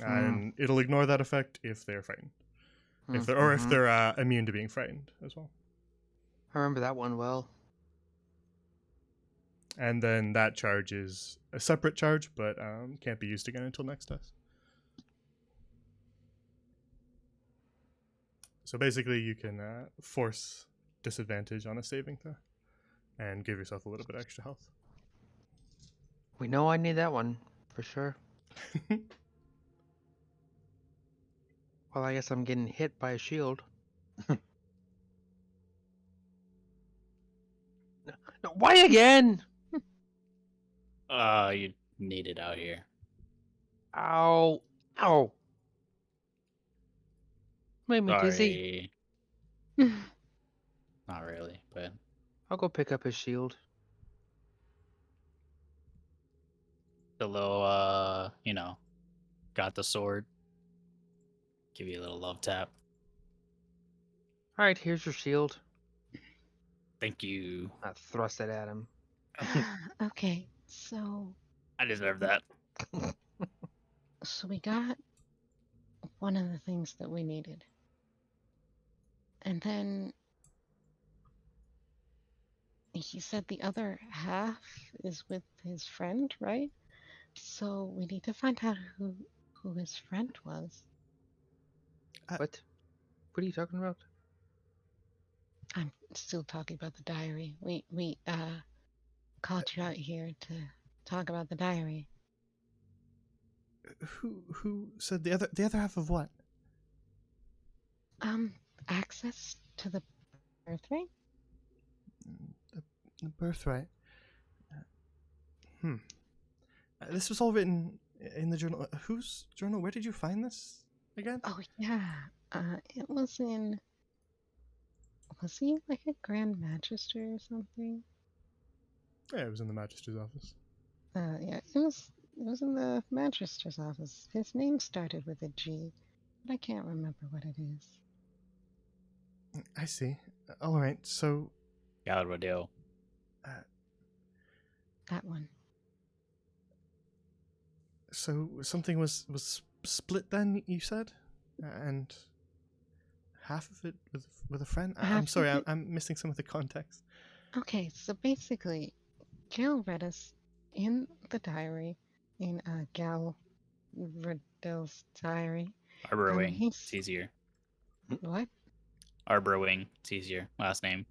And it'll ignore that effect if they're frightened. If they're immune to being frightened as well. I remember that one well. And then that charge is a separate charge, but can't be used again until next test. So basically, you can force disadvantage on a saving throw and give yourself a little bit extra health. We know I need that one for sure. Well, I guess I'm getting hit by a shield. No, why again? You need it out here. Ow. Ow. Made me dizzy. Sorry. Not really, but I'll go pick up his shield. the little, got the sword. Give you a little love tap. Alright, here's your shield. Thank you. I thrust it at him. Okay, so I deserve that. we got one of the things that we needed. And then he said the other half is with his friend, right? So we need to find out who his friend was. What? What are you talking about? I'm still talking about the diary. We called you out here to talk about the diary. Who said the other half of what? Access to the birthright? The birthright. This was all written in the journal. Whose journal? Where did you find this again? Oh yeah. It was in. Was he like a Grand Magister or something? Yeah, it was in the Magister's office. Yeah, it was in the Magister's office. His name started with a G, but I can't remember what it is. I see. All right, so Galrodale. That one. so something was split then, you said, and half of it with a friend. I'm Half sorry, of it- I'm missing some of the context. Okay, so basically, Gail read us in the diary, in Gal Riddell's diary. Arbor Wing. he's- It's easier. What? Arbor Wing. It's easier. Last name.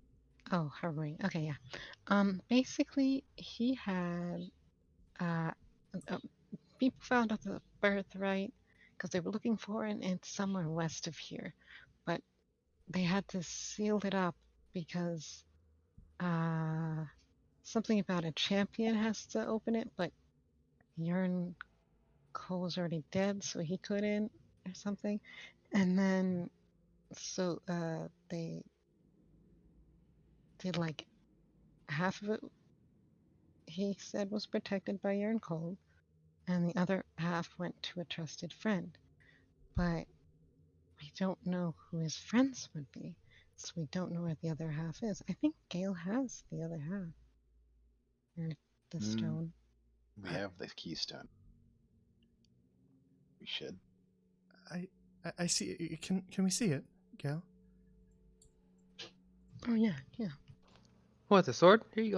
Oh, her ring. Okay, yeah. Basically, he had uh, people found out the birthright because they were looking for it, and it's somewhere west of here, but they had to seal it up because something about a champion has to open it, but Urn Cole's already dead, so he couldn't, or something. And then, so they did like half of it. He said was protected by Urn Cole, and the other half went to a trusted friend. But we don't know who his friends would be, so we don't know where the other half is. I think Gale has the other half. Or the Mm. stone. We have the keystone. We should. I see. Can we see it, Gail? Oh yeah, yeah. What, the sword? Here you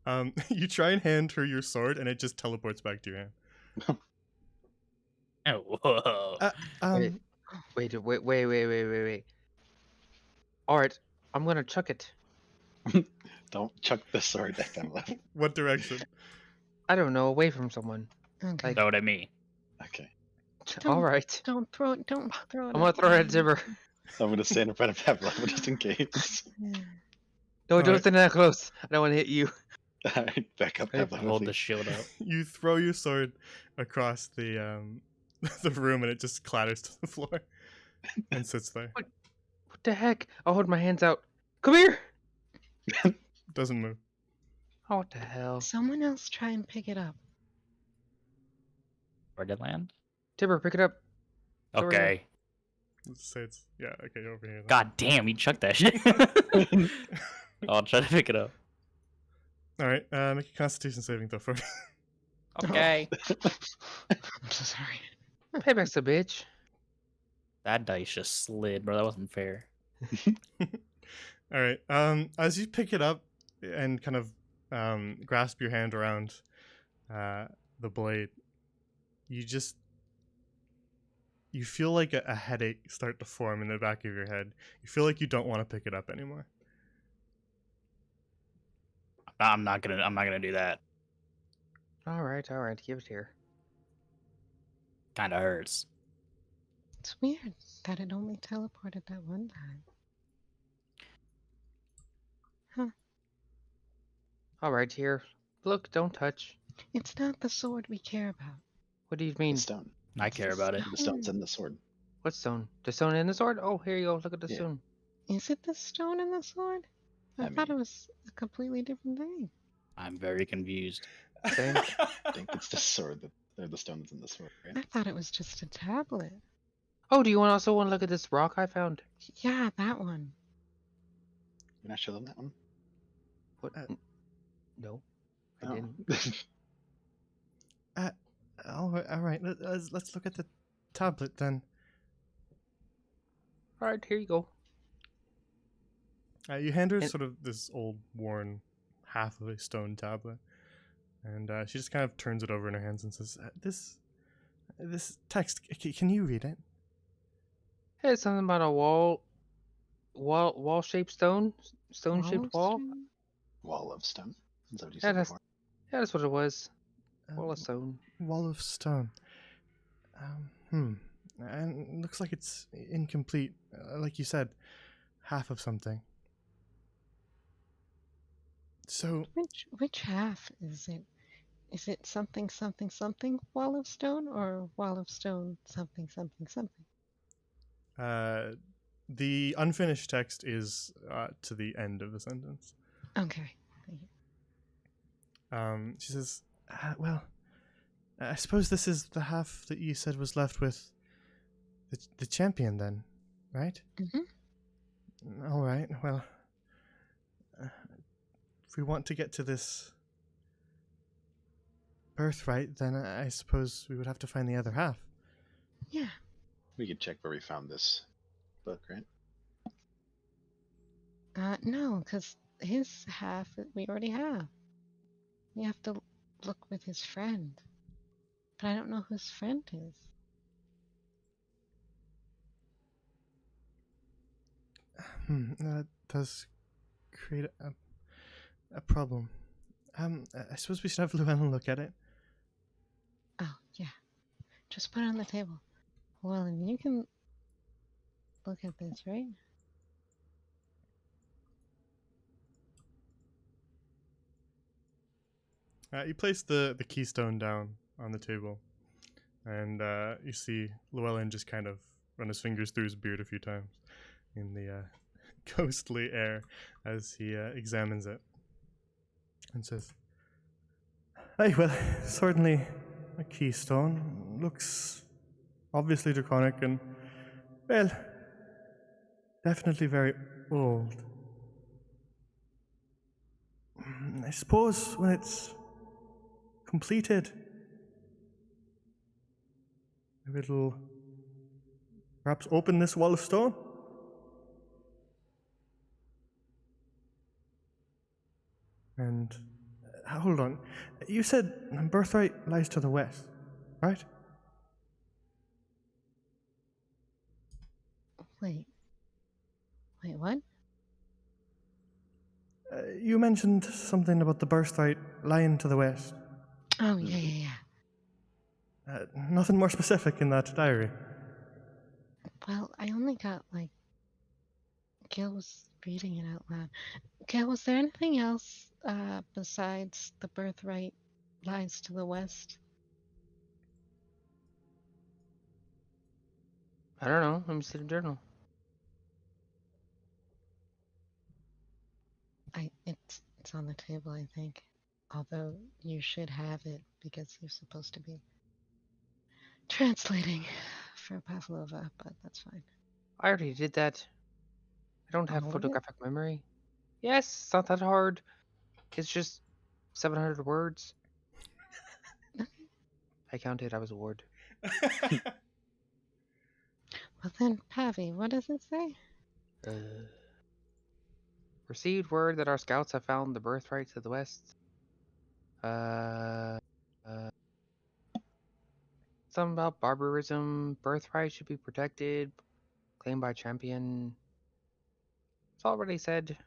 go. You try and hand her your sword, and it just teleports back to your hand. Oh, whoa. Um, Wait. Alright, I'm gonna chuck it. Don't chuck the sword at them. Left. what direction? I don't know, away from someone. Okay. Throw it at me. Okay. Don't- Alright. Don't throw it. Don't throw it. I'm gonna throw it at me. Zimmer. I'm gonna stand in front of Pavlov just in case. Yeah. No, don't Alright. stand that close. I don't want to hit you. Alright, back up Hey, Pavlov. Hold with the me. shield up. You throw your sword across the the room, and it just clatters to the floor and sits there. What the heck? I'll hold my hands out. Come here! Doesn't move. Oh, what the hell? Someone else try and pick it up. Where did it land? Timber, pick it up. It's over here. Okay. Let's say it's okay over here. Then. God damn, you chucked that shit. I'll try to pick it up. All right, make a Constitution saving throw for me. Okay. I'm so sorry. Payback's a bitch. That dice just slid, bro. That wasn't fair. All right. As you pick it up and kind of grasp your hand around the blade, you feel like a headache start to form in the back of your head. You feel like you don't want to pick it up anymore. I'm not gonna do that. Alright, give it here. Kinda hurts. It's weird that it only teleported that one time. Alright, here. Look, don't touch. It's not the sword we care about. What do you The mean? stone. I care about it. The stone's in the sword. What stone? The stone in the sword? Oh, here you go. Look at the Yeah. stone. Is it the stone and the sword? I I thought it mean- was a completely different thing. I'm very confused. Same. I think it's the sword or the stone that's in the sword, right? I thought it was just a tablet. Oh, do you also want to look at this rock I found? Yeah, that one. Can I show them that one? What? No, I Oh. didn't. All right. Let's look at the tablet then. Alright, here you go. You hand her And- sort of this old, worn, half of a stone tablet, and she just kind of turns it over in her hands and says, "This text. Can you read it?" Hey, it's something about a wall-shaped stone? Stone-shaped wall? Stone? Wall of stone. Is that what you Yeah, said that's- before? Yeah, that's what it was. Wall Um, of stone. Wall of stone. And it looks like it's incomplete. Like you said, half of something. So, Which half is it? Is it something something something wall of stone or wall of stone something something something? the unfinished text is to the end of the sentence. Okay. She says, "Well, I suppose this is the half that you said was left with the champion, then, right?" Mm-hmm. All right. Well, if we want to get to this birthright, then I suppose we would have to find the other half. Yeah. We could check where we found this book, right? No, because his half we already have. We have to look with his friend. But I don't know who his friend is. That does create a problem. I suppose we should have Llewellyn look at it. Oh, yeah. Just put it on the table. Well, and you can look at this, right? You place the keystone down on the table, and you see Llewellyn just kind of run his fingers through his beard a few times in the ghostly air as he examines it and says, "Hey, well, certainly a keystone. Looks obviously draconic and, well, definitely very old. I suppose when it's completed, it'll perhaps open this wall of stone. And hold on, you said birthright lies to the west, right? Wait. Wait, what? You mentioned something about the birthright lying to the west. Oh, yeah. Nothing more specific in that diary. Well, I only got, like, Gil was reading it out loud. Gil, was there anything else besides the birthright lies to the west? I don't know. Let me see the journal. It's on the table, I think. Although you should have it because you're supposed to be translating for Pavlova, but that's fine. I already did that. I don't have All of it? photographic memory. Yes, it's not that hard. It's just 700 words. Okay. I counted. I was a ward. Well then, Pavi, what does it say? Received word that our scouts have found the birthright to the west. Something about barbarism. Birthright should be protected. Claimed by champion. It's already said.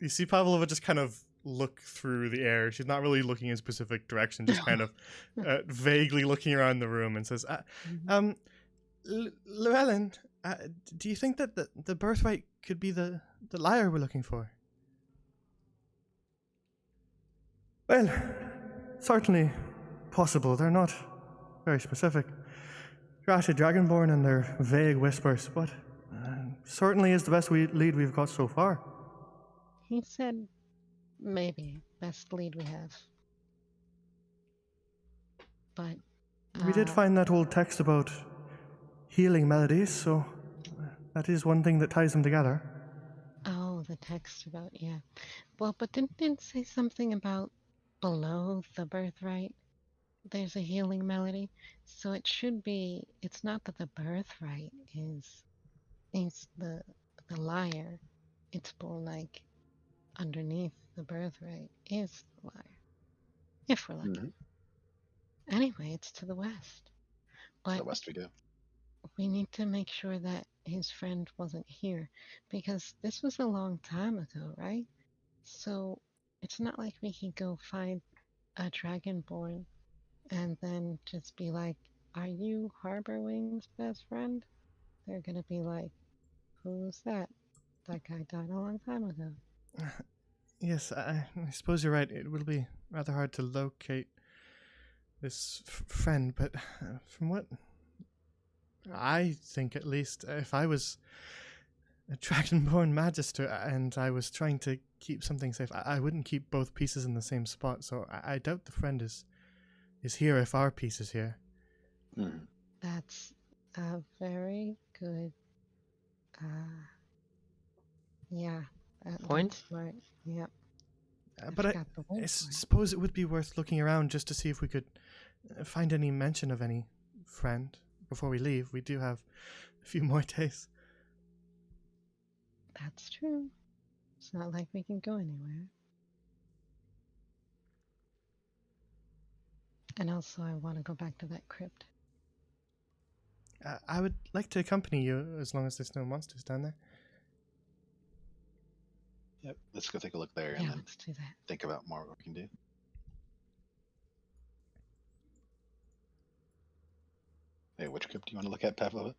You see Pavlova just kind of look through the air. She's not really looking in a specific direction, just kind of vaguely looking around the room and says, Llewellyn, do you think that the birthright could be the liar we're looking for? Well, certainly possible. They're not very specific. Granted, Dragonborn and their vague whispers, but certainly is the best lead we've got so far. He said maybe best lead we have. But We did find that old text about healing melodies, so that is one thing that ties them together. oh, the text about well, but didn't it say something about below the birthright there's a healing melody? So it should be, it's not that the birthright is the liar. It's more like underneath the birthright is the liar. If we're lucky. Mhm. Anyway, it's to the west. To the But west we go. we need to make sure that his friend wasn't here because this was a long time ago, right? So it's not like we can go find a dragonborn and then just be like, "Are you Harborwing's best friend?" They're gonna be like, "Who's that? That guy died a long time ago." Yes, I suppose you're right. It will be rather hard to locate this friend, but from what I think, at least, if I was a Dragonborn Magister and I was trying to keep something safe, I wouldn't keep both pieces in the same spot. So I doubt the friend is here if our piece is here. Mhm. That's a very good, yeah, Point? that's smart. Yep. But I forgot the word for it. suppose it would be worth looking around just to see if we could find any mention of any friend before we leave. We do have a few more days. That's true. It's not like we can go anywhere. And also, I want to go back to that crypt. I would like to accompany you as long as there's no monsters down there. Yep. Let's go take a look there and Yeah, then let's do that. think about more what we can do. Hey, which crypt do you want to look at, Pavlova?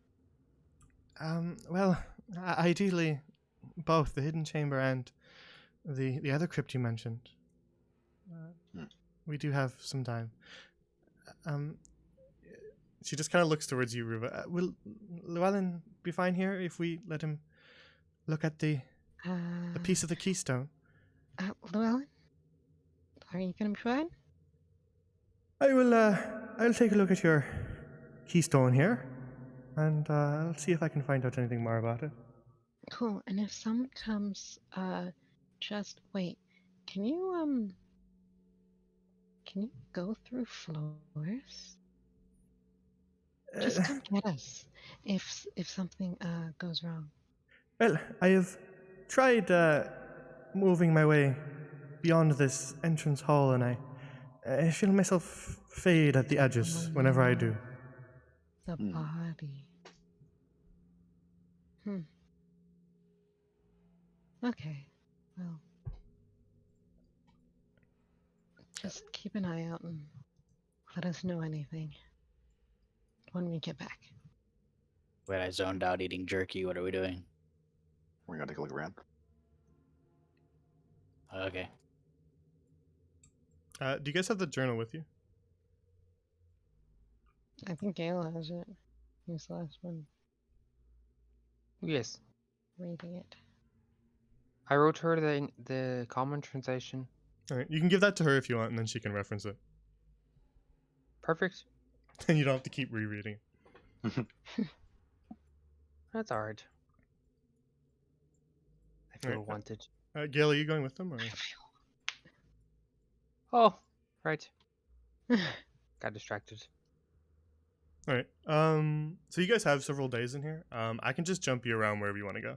Well, ideally, both the hidden chamber and the other crypt you mentioned. We do have some time. She just kind of looks towards you, Ruva. Will Llewellyn be fine here if we let him look at the piece of the keystone? Llewellyn, are you gonna be fine? I will. I'll take a look at your keystone here. and I'll see if I can find out anything more about it. Cool. And if someone comes, just wait. Can you go through floors? Just Uh, come get us if something goes wrong. well, I have tried moving my way beyond this entrance hall, and I feel myself fade at the edges whenever I do. The Hmm. body. Okay. Well, just keep an eye out and let us know anything when we get back. Wait, I zoned out eating jerky. What are we doing? We're gonna take a look around. Okay. Do you guys have the journal with you? I think Gale has it. He's the last one Yes. reading it. I wrote her the common translation. All right, you can give that to her if you want, and then she can reference it. Perfect. And you don't have to keep rereading it. That's alright. I feel Right, wanted. Gail, are you going with them? Or? Oh, right. Got distracted. All right. So you guys have several days in here. I can just jump you around wherever you want to go.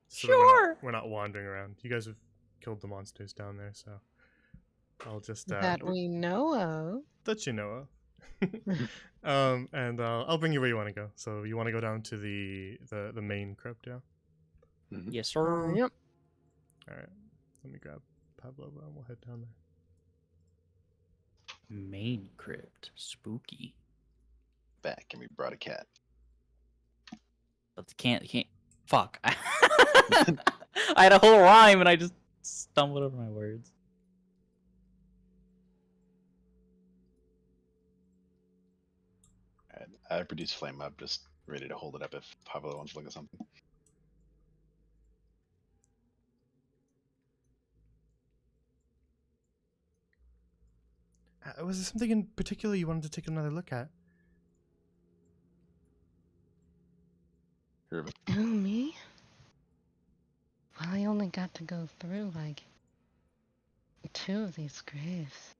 So that we're not wandering around. You guys have killed the monsters down there, so I'll just That we know of. that you know of. And I'll bring you where you want to go. So you want to go down to the main crypt, yeah? Yes, sir. Yep. All right. Let me grab Pavlova and we'll head down there. Main crypt. Spooky. Back, and we brought a cat. But can't. Fuck. I had a whole rhyme and I just stumbled over my words. Alright, I produced flame up, just ready to hold it up if Pablo wants to look at something. Was there something in particular you wanted to take another look at? Hear of it? Who, me? Well, I only got to go through like 2 of these graves.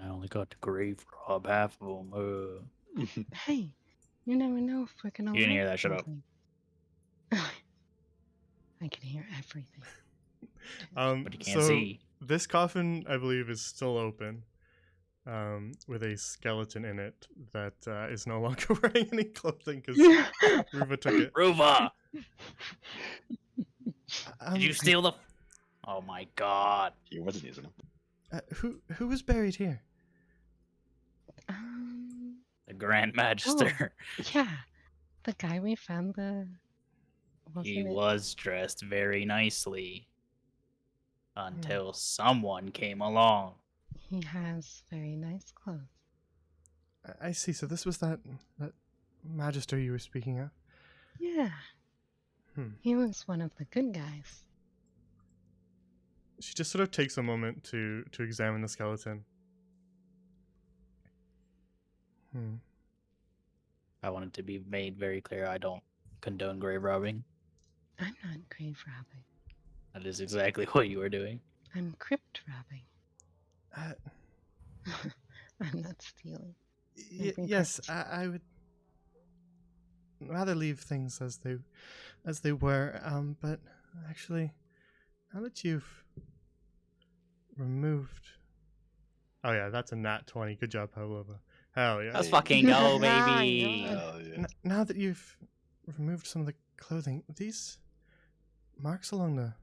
I only got to grave rob half of them. Hey, you never know if we're gonna You didn't hear learn that, shut up. something. I can hear everything. But you can't So see. this coffin, I believe, is still open, with a skeleton in it that is no longer wearing any clothing because Ruva took it. Ruva! Did you I- steal the. Oh my god. He wasn't using them. who was buried here? The Grand Magister. Yeah, the guy we found He wasn't it? was dressed very nicely. Until someone came along. He has very nice clothes. I see. So this was that magister you were speaking of. Yeah. He was one of the good guys. She just sort of takes a moment to examine the skeleton. I want it to be made very clear I don't condone grave robbing. I'm not grave robbing. That is exactly what you were doing. I'm crypt robbing. Uh, I'm not stealing. yes, I would rather leave things as they were. But actually, now that you've removed, oh yeah, that's a nat 20. Good job, Pavlova. Hell yeah. Let's fucking go, baby. Yeah. Hell yeah. Now that you've removed some of the clothing, these marks along the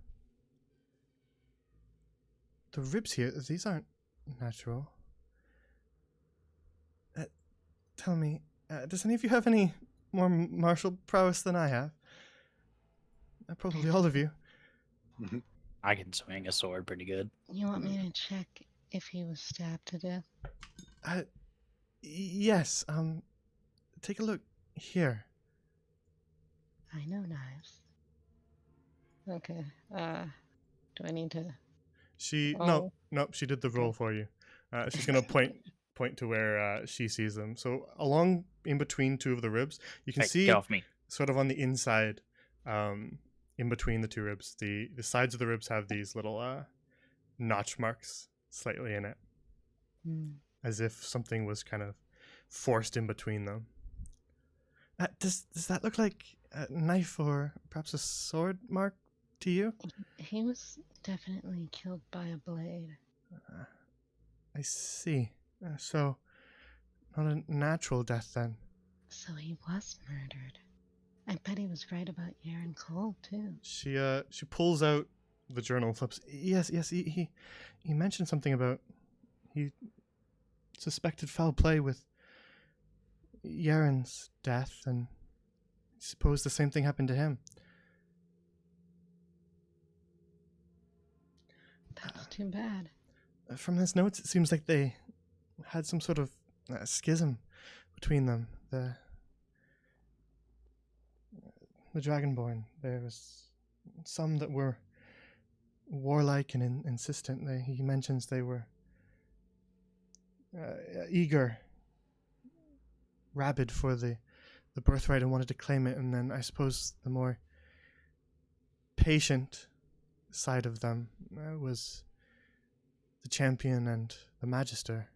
ribs here, these aren't natural. Tell me, does any of you have any more martial prowess than I have? Probably all of you. I can swing a sword pretty good. You want me to check if he was stabbed to death? Yes. Take a look here. I know knives. Okay. Do I need to? Nope. She did the roll for you. She's gonna point to where she sees them. So along in between two of the ribs. You can Hey, see get off me. sort of on the inside, in between the two ribs, the sides of the ribs have these little notch marks slightly in it, Hmm. as if something was kind of forced in between them. Does that look like a knife or perhaps a sword mark to you? He was definitely killed by a blade. I see. So, not a natural death then. So he was murdered. I bet he was right about Yaren Cole, too. She pulls out the journal, flips. Yes, he mentioned something about he suspected foul play with Yaren's death, and I suppose the same thing happened to him. That's too bad. From his notes, it seems like they had some sort of schism between them. The Dragonborn. There was some that were warlike and insistent. He mentions they were eager, rabid for the birthright and wanted to claim it, and then I suppose the more patient side of them was the champion and the magister,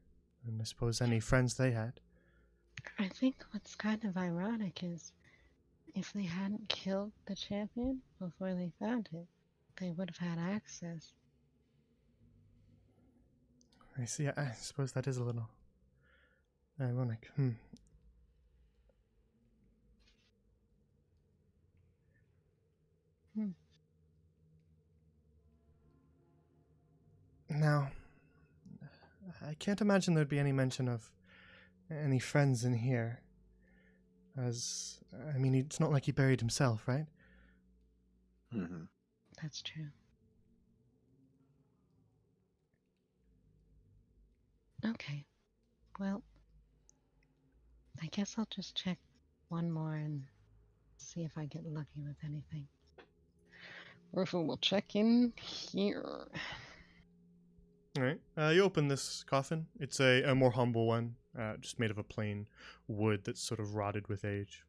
and I suppose any friends they had. I think what's kind of ironic is if they hadn't killed the champion before they found it, they would have had access. I see. I suppose that is a little ironic. Now, I can't imagine there'd be any mention of any friends in here. As, I mean, it's not like he buried himself, right? Mm-hmm. That's true. Okay. Well, I guess I'll just check one more and see if I get lucky with anything. Or if we'll check in here. Alright. You open this coffin. It's a more humble one, just made of a plain wood that's sort of rotted with age.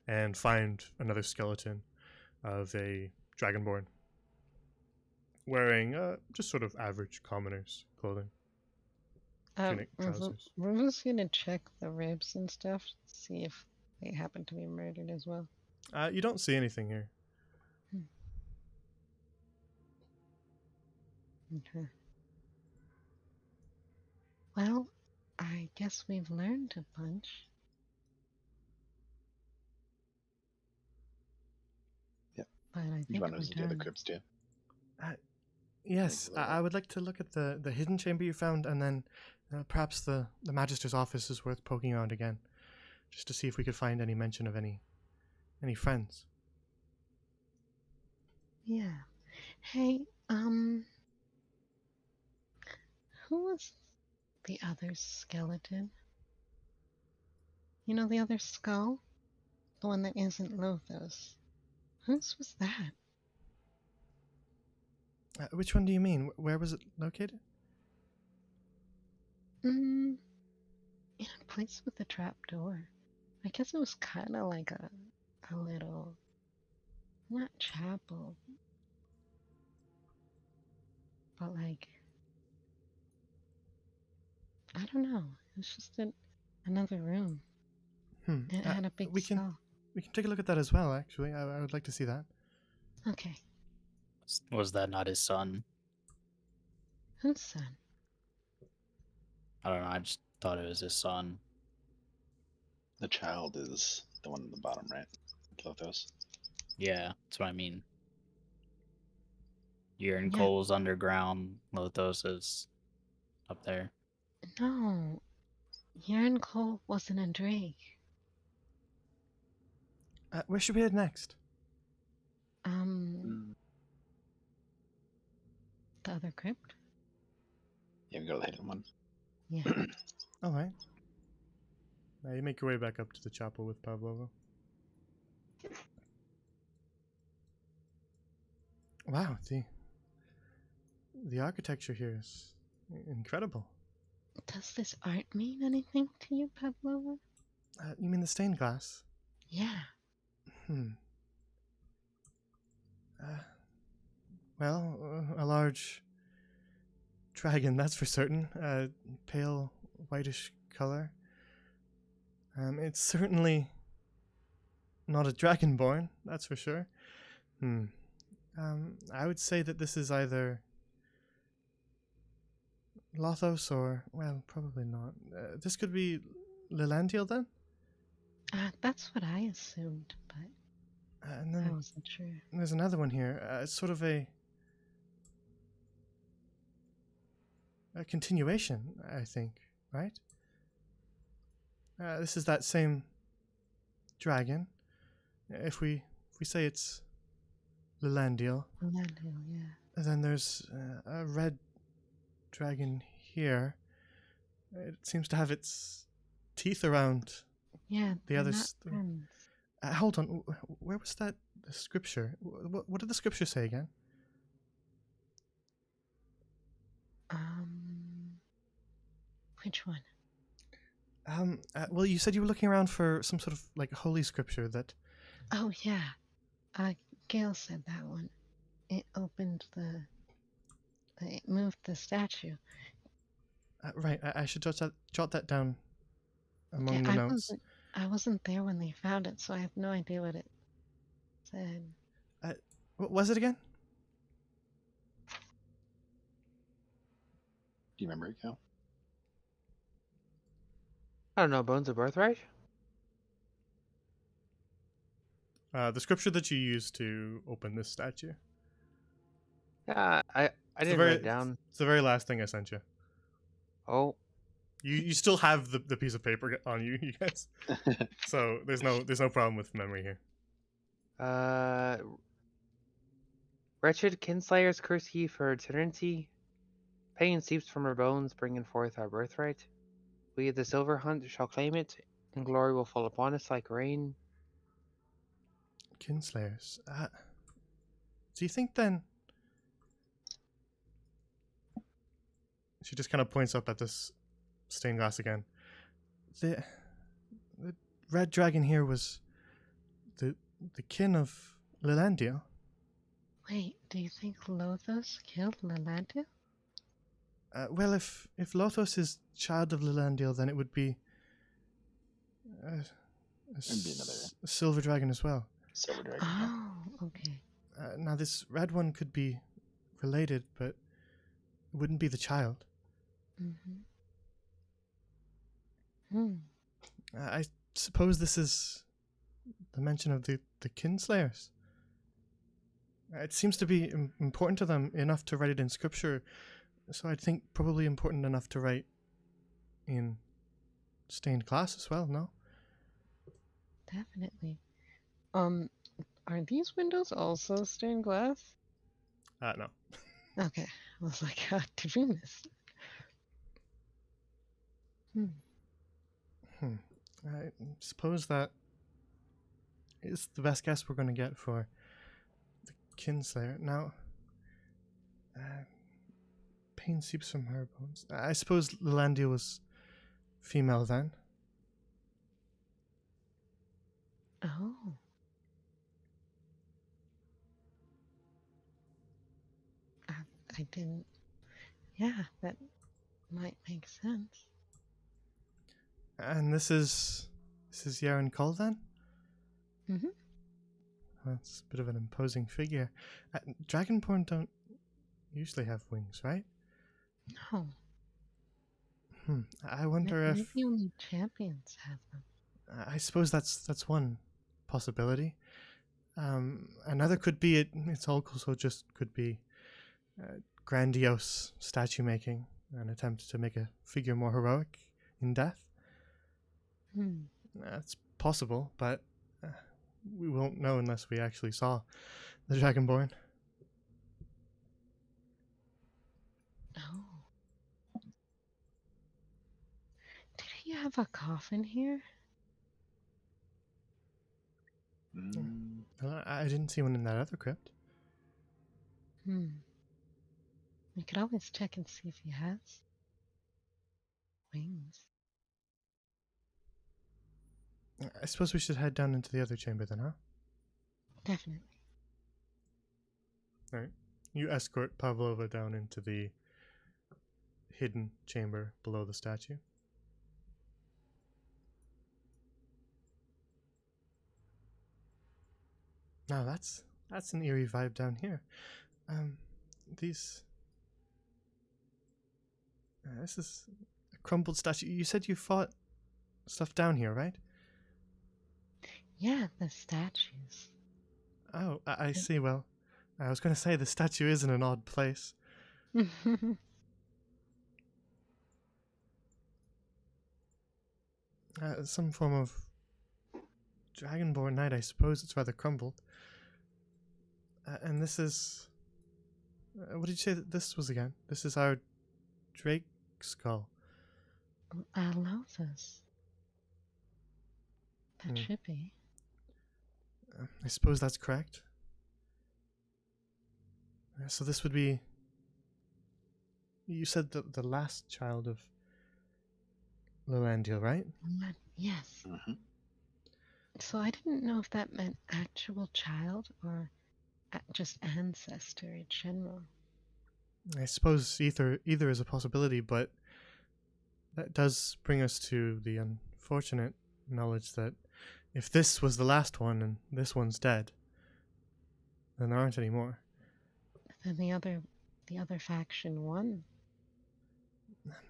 And find another skeleton of a dragonborn wearing just sort of average commoner's clothing. Tunic, trousers. We're just gonna check the ribs and stuff, see if they happen to be murdered as well. You don't see anything here. Okay. Well, I guess we've learned a bunch. Yep. But I You think want to we're visit the other done. crypts too? Yes, Well, I would like to look at the hidden chamber you found, and then perhaps the Magister's office is worth poking around again, just to see if we could find any mention of any friends. Yeah. Hey, who was the other skeleton? You know, the other skull? The one that isn't Lothos. Whose was that? Which one do you mean? Where was it located? In a place with a trap door. I guess it was kind of like a little, not chapel, but like, I don't know. It was just another room. It had a big we can skull. take a look at that as well. Actually, I would like to see that. Okay. Was that not his son? Whose son? I don't know. I just thought it was his son. The child is the one at the bottom, right? Lothos. Yeah, that's what I mean. You're in Yeah. Cole's underground. Lothos is up there. No. Yaren Cole wasn't a Drake. Where should we head next? The other crypt? Yeah, we go to the hidden one. Yeah. All right. You make your way back up to the chapel with Pavlova. Wow, the architecture here is incredible. Does this art mean anything to you, Pavlova? You mean the stained glass? Yeah. Hmm. Well, a large dragon, that's for certain. Pale whitish color. It's certainly not a dragonborn, that's for sure. I would say that this is either Lothos or, well, probably not. This could be Lilandiel then? That's what I assumed, but And I then wasn't sure. there's another one here. It's sort of a continuation, I think, right? This is that same dragon. If we say it's Lilandiel, Orlando, yeah. then there's a red dragon here. It seems to have its teeth around Yeah, the they're others. not friends. Hold on, where was that the scripture? What did the scripture say again? Which one? Well, you said you were looking around for some sort of like holy scripture that. Oh, yeah. Gail said that one. It opened it moved the statue. Right, I should jot that down Yeah, among the notes. I wasn't there when they found it, so I have no idea what it said. What was it again? Do you remember it, Cal? I don't know. Bones of Birthright? The scripture that you used to open this statue. Yeah, I It's the didn't very, write it down. It's the very last thing I sent you. Oh, You still have the piece of paper on you, you guys. So there's no problem with memory here. wretched kinslayers curse ye for eternity. Pain seeps from our bones, bringing forth our birthright. We of the silver hunt shall claim it, and glory will fall upon us like rain. Kinslayers. Do you think then? She just kind of points up at this stained glass again. The red dragon here was the kin of Lilandia. Wait, do you think Lothos killed Lilandia? Well, if Lothos is child of Lilandiel, then it would be It'd be another a silver dragon as well. silver dragon. Yeah. Oh, okay. Now this red one could be related, but it wouldn't be the child. Mm-hmm. Hmm. I suppose this is the mention of the kinslayers. It seems to be important to them enough to write it in scripture, so I think probably important enough to write in stained glass as well, no? Definitely. Are these windows also stained glass? No. Okay. I was like, did we miss it? I suppose that is the best guess we're going to get for the kinslayer. Now, pain seeps from her bones. I suppose Lilandia was female then. Oh. I didn't. Yeah, that might make sense. And this is Yaren Kull then? Mm-hmm. That's a bit of an imposing figure. Dragonborn don't usually have wings, right? No. I wonder if Maybe only champions have them. I suppose that's one possibility. Another could be it's also just could be grandiose statue making, an attempt to make a figure more heroic in death. That's possible, but we won't know unless we actually saw the Dragonborn. Oh. Did he have a coffin here? Mm, I didn't see one in that other crypt. We could always check and see if he has wings. I suppose we should head down into the other chamber then, huh? Definitely. Alright. You escort Pavlova down into the hidden chamber below the statue. Now that's an eerie vibe down here. These. This is a crumbled statue. You said you fought stuff down here, right? Yeah, the statues. Oh, I see. Well, I was going to say the statue is in an odd place. Some form of dragonborn knight, I suppose. It's rather crumbled. And this is. What did you say that this was again? This is our Drake skull. Lothos. That Hmm. should be. I suppose that's correct. So this would be. You said the last child of Lolandil, right? Yes. Hmm. So I didn't know if that meant actual child or just ancestor in general. I suppose either is a possibility, but that does bring us to the unfortunate knowledge that if this was the last one and this one's dead, then there aren't any more. Then the other faction won.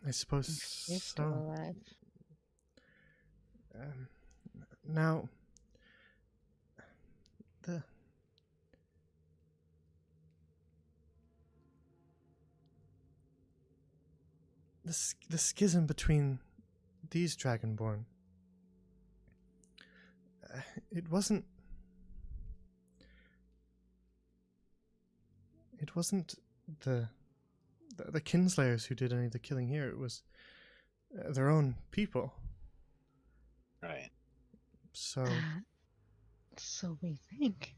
I suppose You're still so. alive. Now, the the schism between these Dragonborn. It wasn't. It wasn't the kinslayers who did any of the killing here. It was their own people. Right. So So we think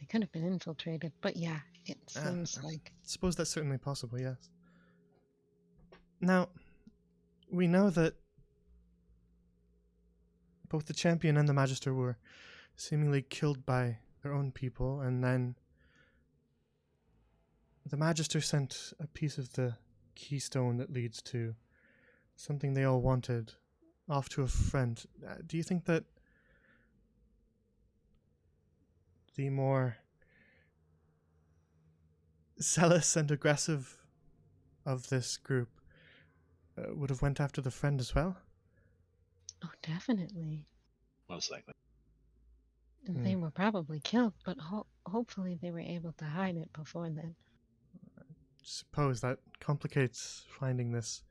they could have been infiltrated, but yeah, it seems like. I suppose that's certainly possible. Yes. Now, we know that both the champion and the magister were seemingly killed by their own people, and then the magister sent a piece of the keystone that leads to something they all wanted off to a friend. Do you think that the more zealous and aggressive of this group would have went after the friend as well? Oh, definitely. Most likely. And they were probably killed, but hopefully they were able to hide it before then. Suppose that complicates finding this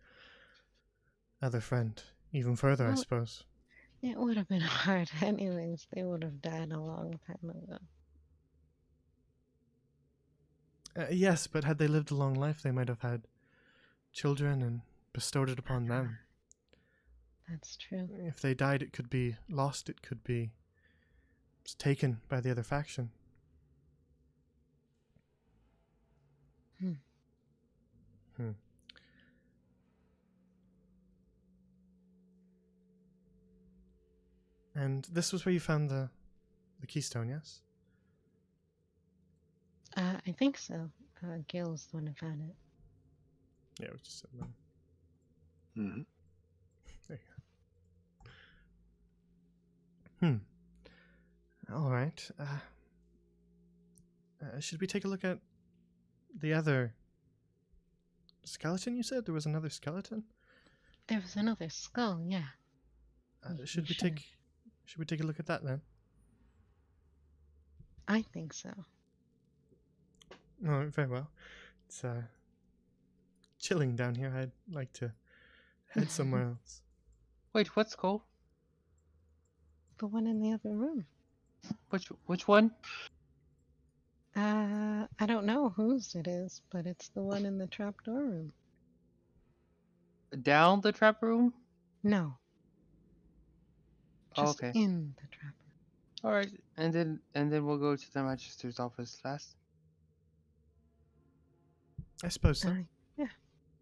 other friend even further, I Well, suppose. It would have been hard anyways. They would have died a long time ago. Yes, but had they lived a long life, they might have had children and bestowed it upon them. That's true. If they died, it could be lost, it could be taken by the other faction. And this was where you found the keystone, yes? I think so. Gil's the one who found it. Yeah, we just said that. Hmm. There you go. All right. Should we take a look at the other skeleton? You said there was another skeleton. There was another skull. Yeah. Should we take a look at that then? I think so. Oh, very well. It's chilling down here. I'd like to head somewhere else. Wait, what skull? The one in the other room. Which one? I don't know whose it is, but it's the one in the trapdoor room. Down the trap room? No. Oh, Just okay. in the trap room. All right, and then we'll go to the magister's office last. I suppose so. Yeah.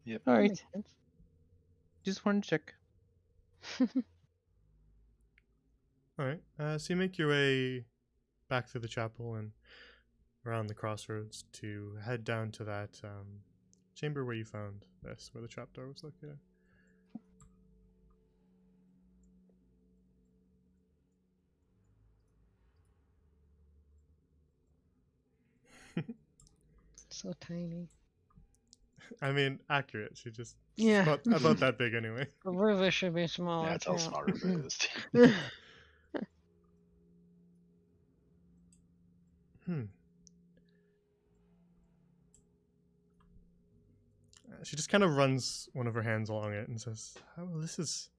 Yep. All that right, makes sense. just want to check. All right. So you make your way back through the chapel and around the crossroads to head down to that chamber where you found this, where the trapdoor was located. So tiny. I mean, accurate. She's Yeah. about that big anyway. Ruva should be smaller. Yeah, that's how too. small Ruva is. Hmm. She just kind of runs one of her hands along it and says, "Oh, this is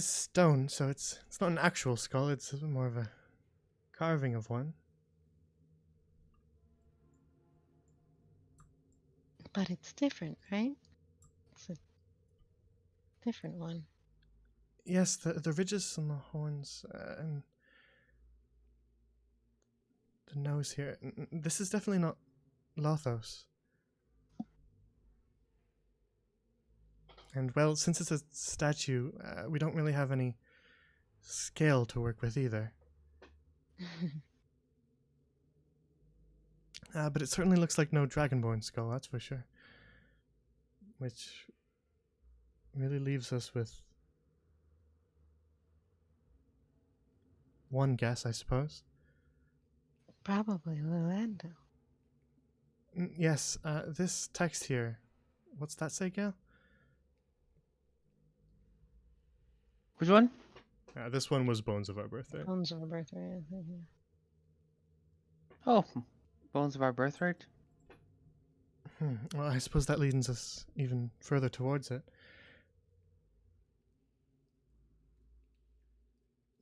stone, so it's not an actual skull. It's more of a carving of one." But it's different, right? It's a different one. Yes, the ridges on the horns and the nose here. This is definitely not Lothos. And well, since it's a statue, we don't really have any scale to work with either. But it certainly looks like no Dragonborn skull, that's for sure. Which really leaves us with one guess, I suppose. Probably Lilando. Yes, this text here. What's that say, Gail? Which one? This one was Bones of Our Birthday. Bones of a birthright. I think, yeah. Oh, Bones of Our Birthright. Well, I suppose that leads us even further towards it.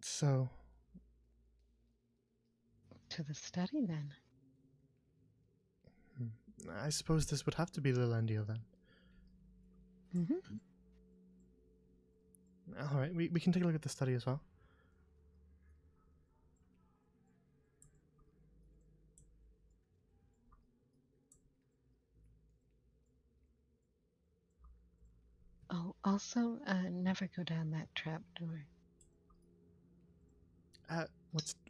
So, To the study then. I suppose this would have to be Lilandio then. Mm-hmm. All right, we can take a look at the study as well. Oh, also, never go down that trap door.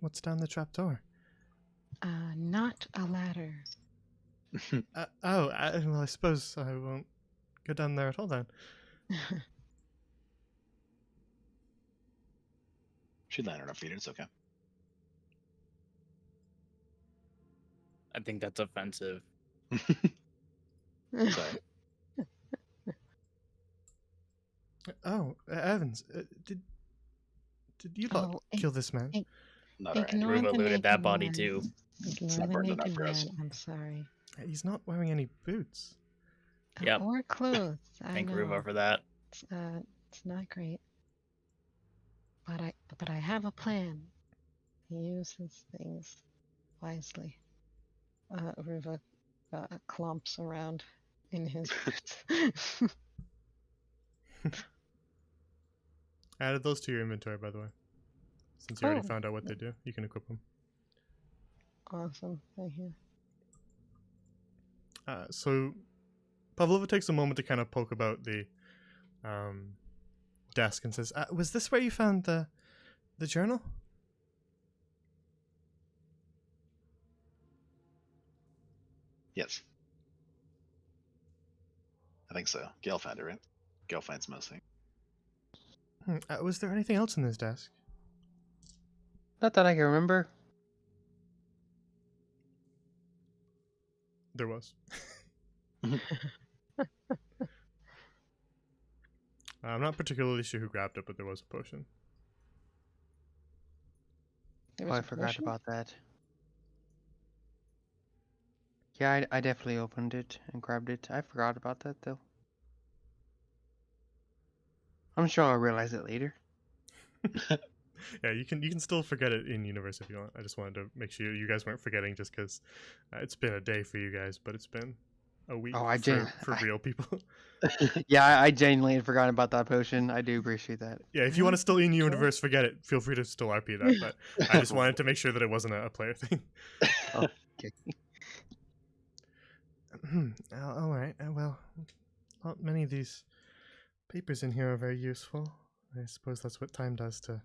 What's down the trap door? Not a ladder. Well, I suppose I won't go down there at all then. She'd land on her feet. It's okay. I think that's offensive. Sorry. Oh, Evans, did you lot Oh, kill this man? Not our Ignore Ruva the looted naked that body man. too. Ignore not the burned enough naked for us. man. I'm sorry. He's not wearing any boots. Yep. Or clothes. I Thank know. Ruva for that. It's not great. But I have a plan. He uses things wisely. Ruva clomps around in his boots. I added those to your inventory, by the way. Since you already Oh. found out what they do, you can equip them. Awesome. Thank you. So, Pavlova takes a moment to kind of poke about the desk and says, "Was this where you found the journal?" Yes. I think so. Gail found it, right? Gail finds most things. Was there anything else in this desk? Not that I can remember. There was. I'm not particularly sure who grabbed it, but there was a potion. There Oh, was I a forgot potion? about that. Yeah, I definitely opened it and grabbed it. I forgot about that though. I'm sure I'll realize it later. Yeah, you can still forget it in universe if you want. I just wanted to make sure you guys weren't forgetting just because it's been a day for you guys, but it's been a week Oh, I for real people. Yeah, I genuinely had forgotten about that potion. I do appreciate that. Yeah, if you want to still in Sure. universe forget it, feel free to still RP that. But I just wanted to make sure that it wasn't a player thing. Okay. All right. Well, not many of these papers in here are very useful. I suppose that's what time does to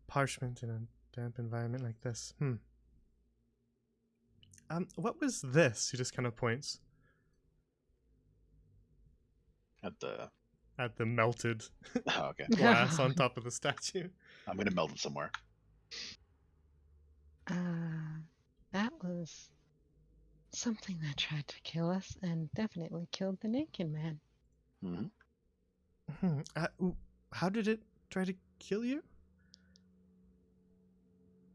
parchment in a damp environment like this. What was this? He just kind of points At the at the melted oh, okay. glass on top of the statue. I'm gonna melt it somewhere. That was something that tried to kill us and definitely killed the naked man. Hmm. How did it try to kill you?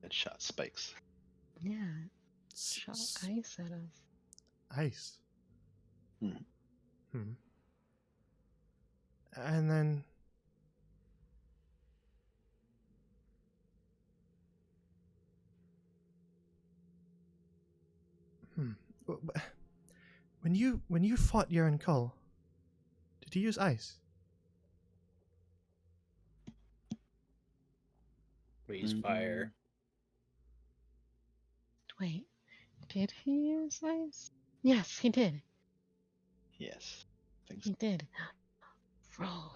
It shot spikes. Yeah, shot ice at us. Ice. Mhm. And then when you fought Yaren Kull, did you use ice? We use fire. Wait, did he use ice? Yes, he did. Yes. I think He so. did. Rolla.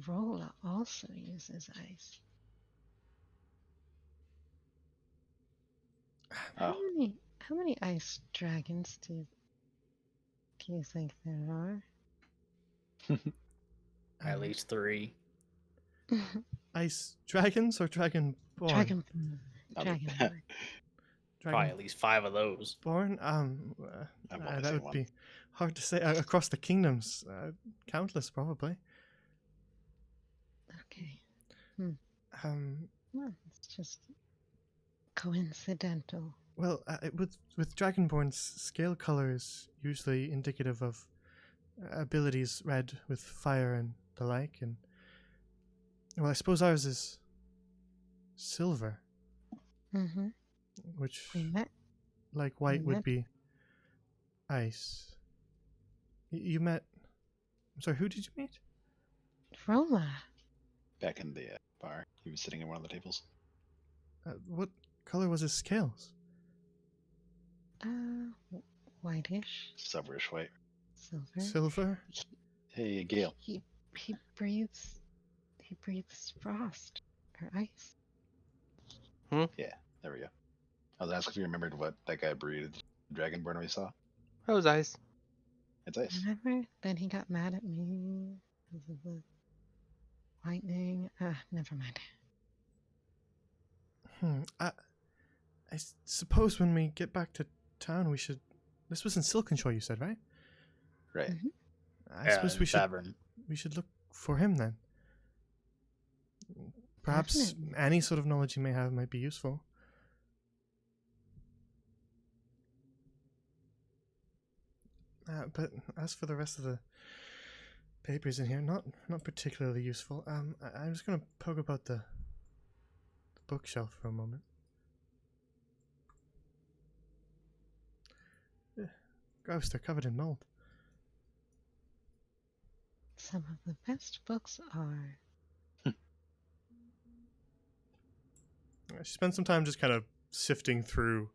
Rolla also uses ice. Oh, How many ice dragons do you think there are? At least 3. Ice dragons or dragonborn? Dragon. I'm, Dragonborn. Probably at least 5 of those. Born? I've only That seen would one. be hard to say. Across the kingdoms, countless probably. Okay. Um, Well, it's just coincidental. well, with dragonborns, scale color is usually indicative of abilities read with fire and the like, and well, I suppose ours is silver, Mm-hmm. which, We met. like white, would met. be ice. You met. I'm sorry. Who did you meet? Rolla. Back in the bar, he was sitting at one of the tables. What color was his scales? Whitish. Silverish white. Silver. Silver. Hey, Gale. He breathes. He breathes frost or ice. Yeah, there we go. I was asking if you remembered what that guy breathed Dragonborn we saw. That was ice. It's ice. Remember? Then he got mad at me because of the lightning. Never mind. I suppose when we get back to town, we should. This was in Silkenshore, you said, right? Right. Mhm. I suppose we should. Tavern. We should look for him then. Perhaps Definitely. any sort of knowledge you may have might be useful. But as for the rest of the papers in here, not particularly useful. I'm just gonna poke about the bookshelf for a moment. Gross, they're covered in mold. Some of the best books are. She spends some time just kind of sifting through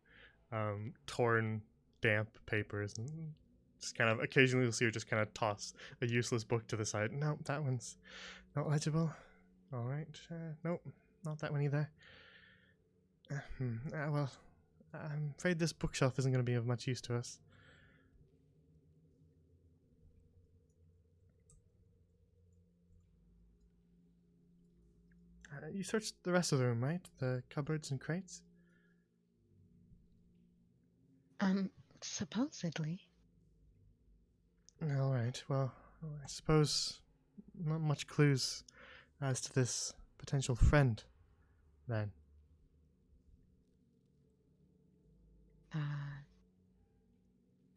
torn, damp papers, and just kind of occasionally you'll see her just kind of toss a useless book to the side. No, that one's not legible. All right, nope, not that one either. Well, I'm afraid this bookshelf isn't going to be of much use to us. You searched the rest of the room, right? The cupboards and crates? Supposedly. Alright, well, I suppose not much clues as to this potential friend, then.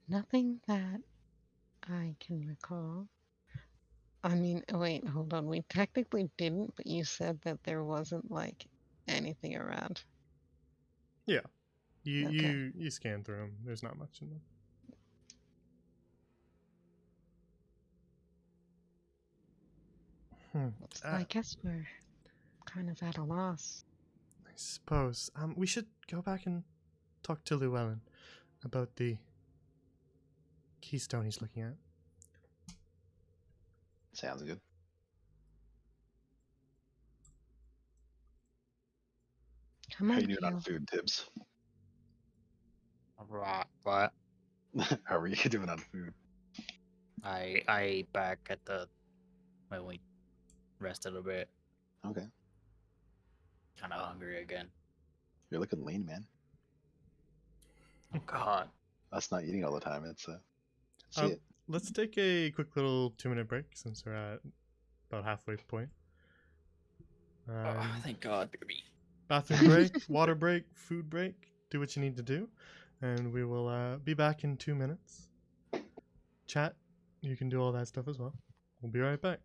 Nothing that I can recall. I mean, wait, hold on. We technically didn't, but you said that there wasn't like anything around. Yeah. You Okay. you scan through them. There's not much in them. I guess we're kind of at a loss. I suppose. We should go back and talk to Llewellyn about the keystone he's looking at. Sounds good. Come How on, you doing on Gale. food, Tibbs? What? How are you doing on food? I ate back at the when we rested a bit. Okay, Kind of hungry again. you're looking lean, man. Oh God. That's not eating all the time. It's see it. Let's take a quick little 2-minute break since we're at about halfway point. Thank God, baby. Bathroom break, water break, food break. Do what you need to do, and we will be back in 2 minutes. Chat, you can do all that stuff as well. We'll be right back.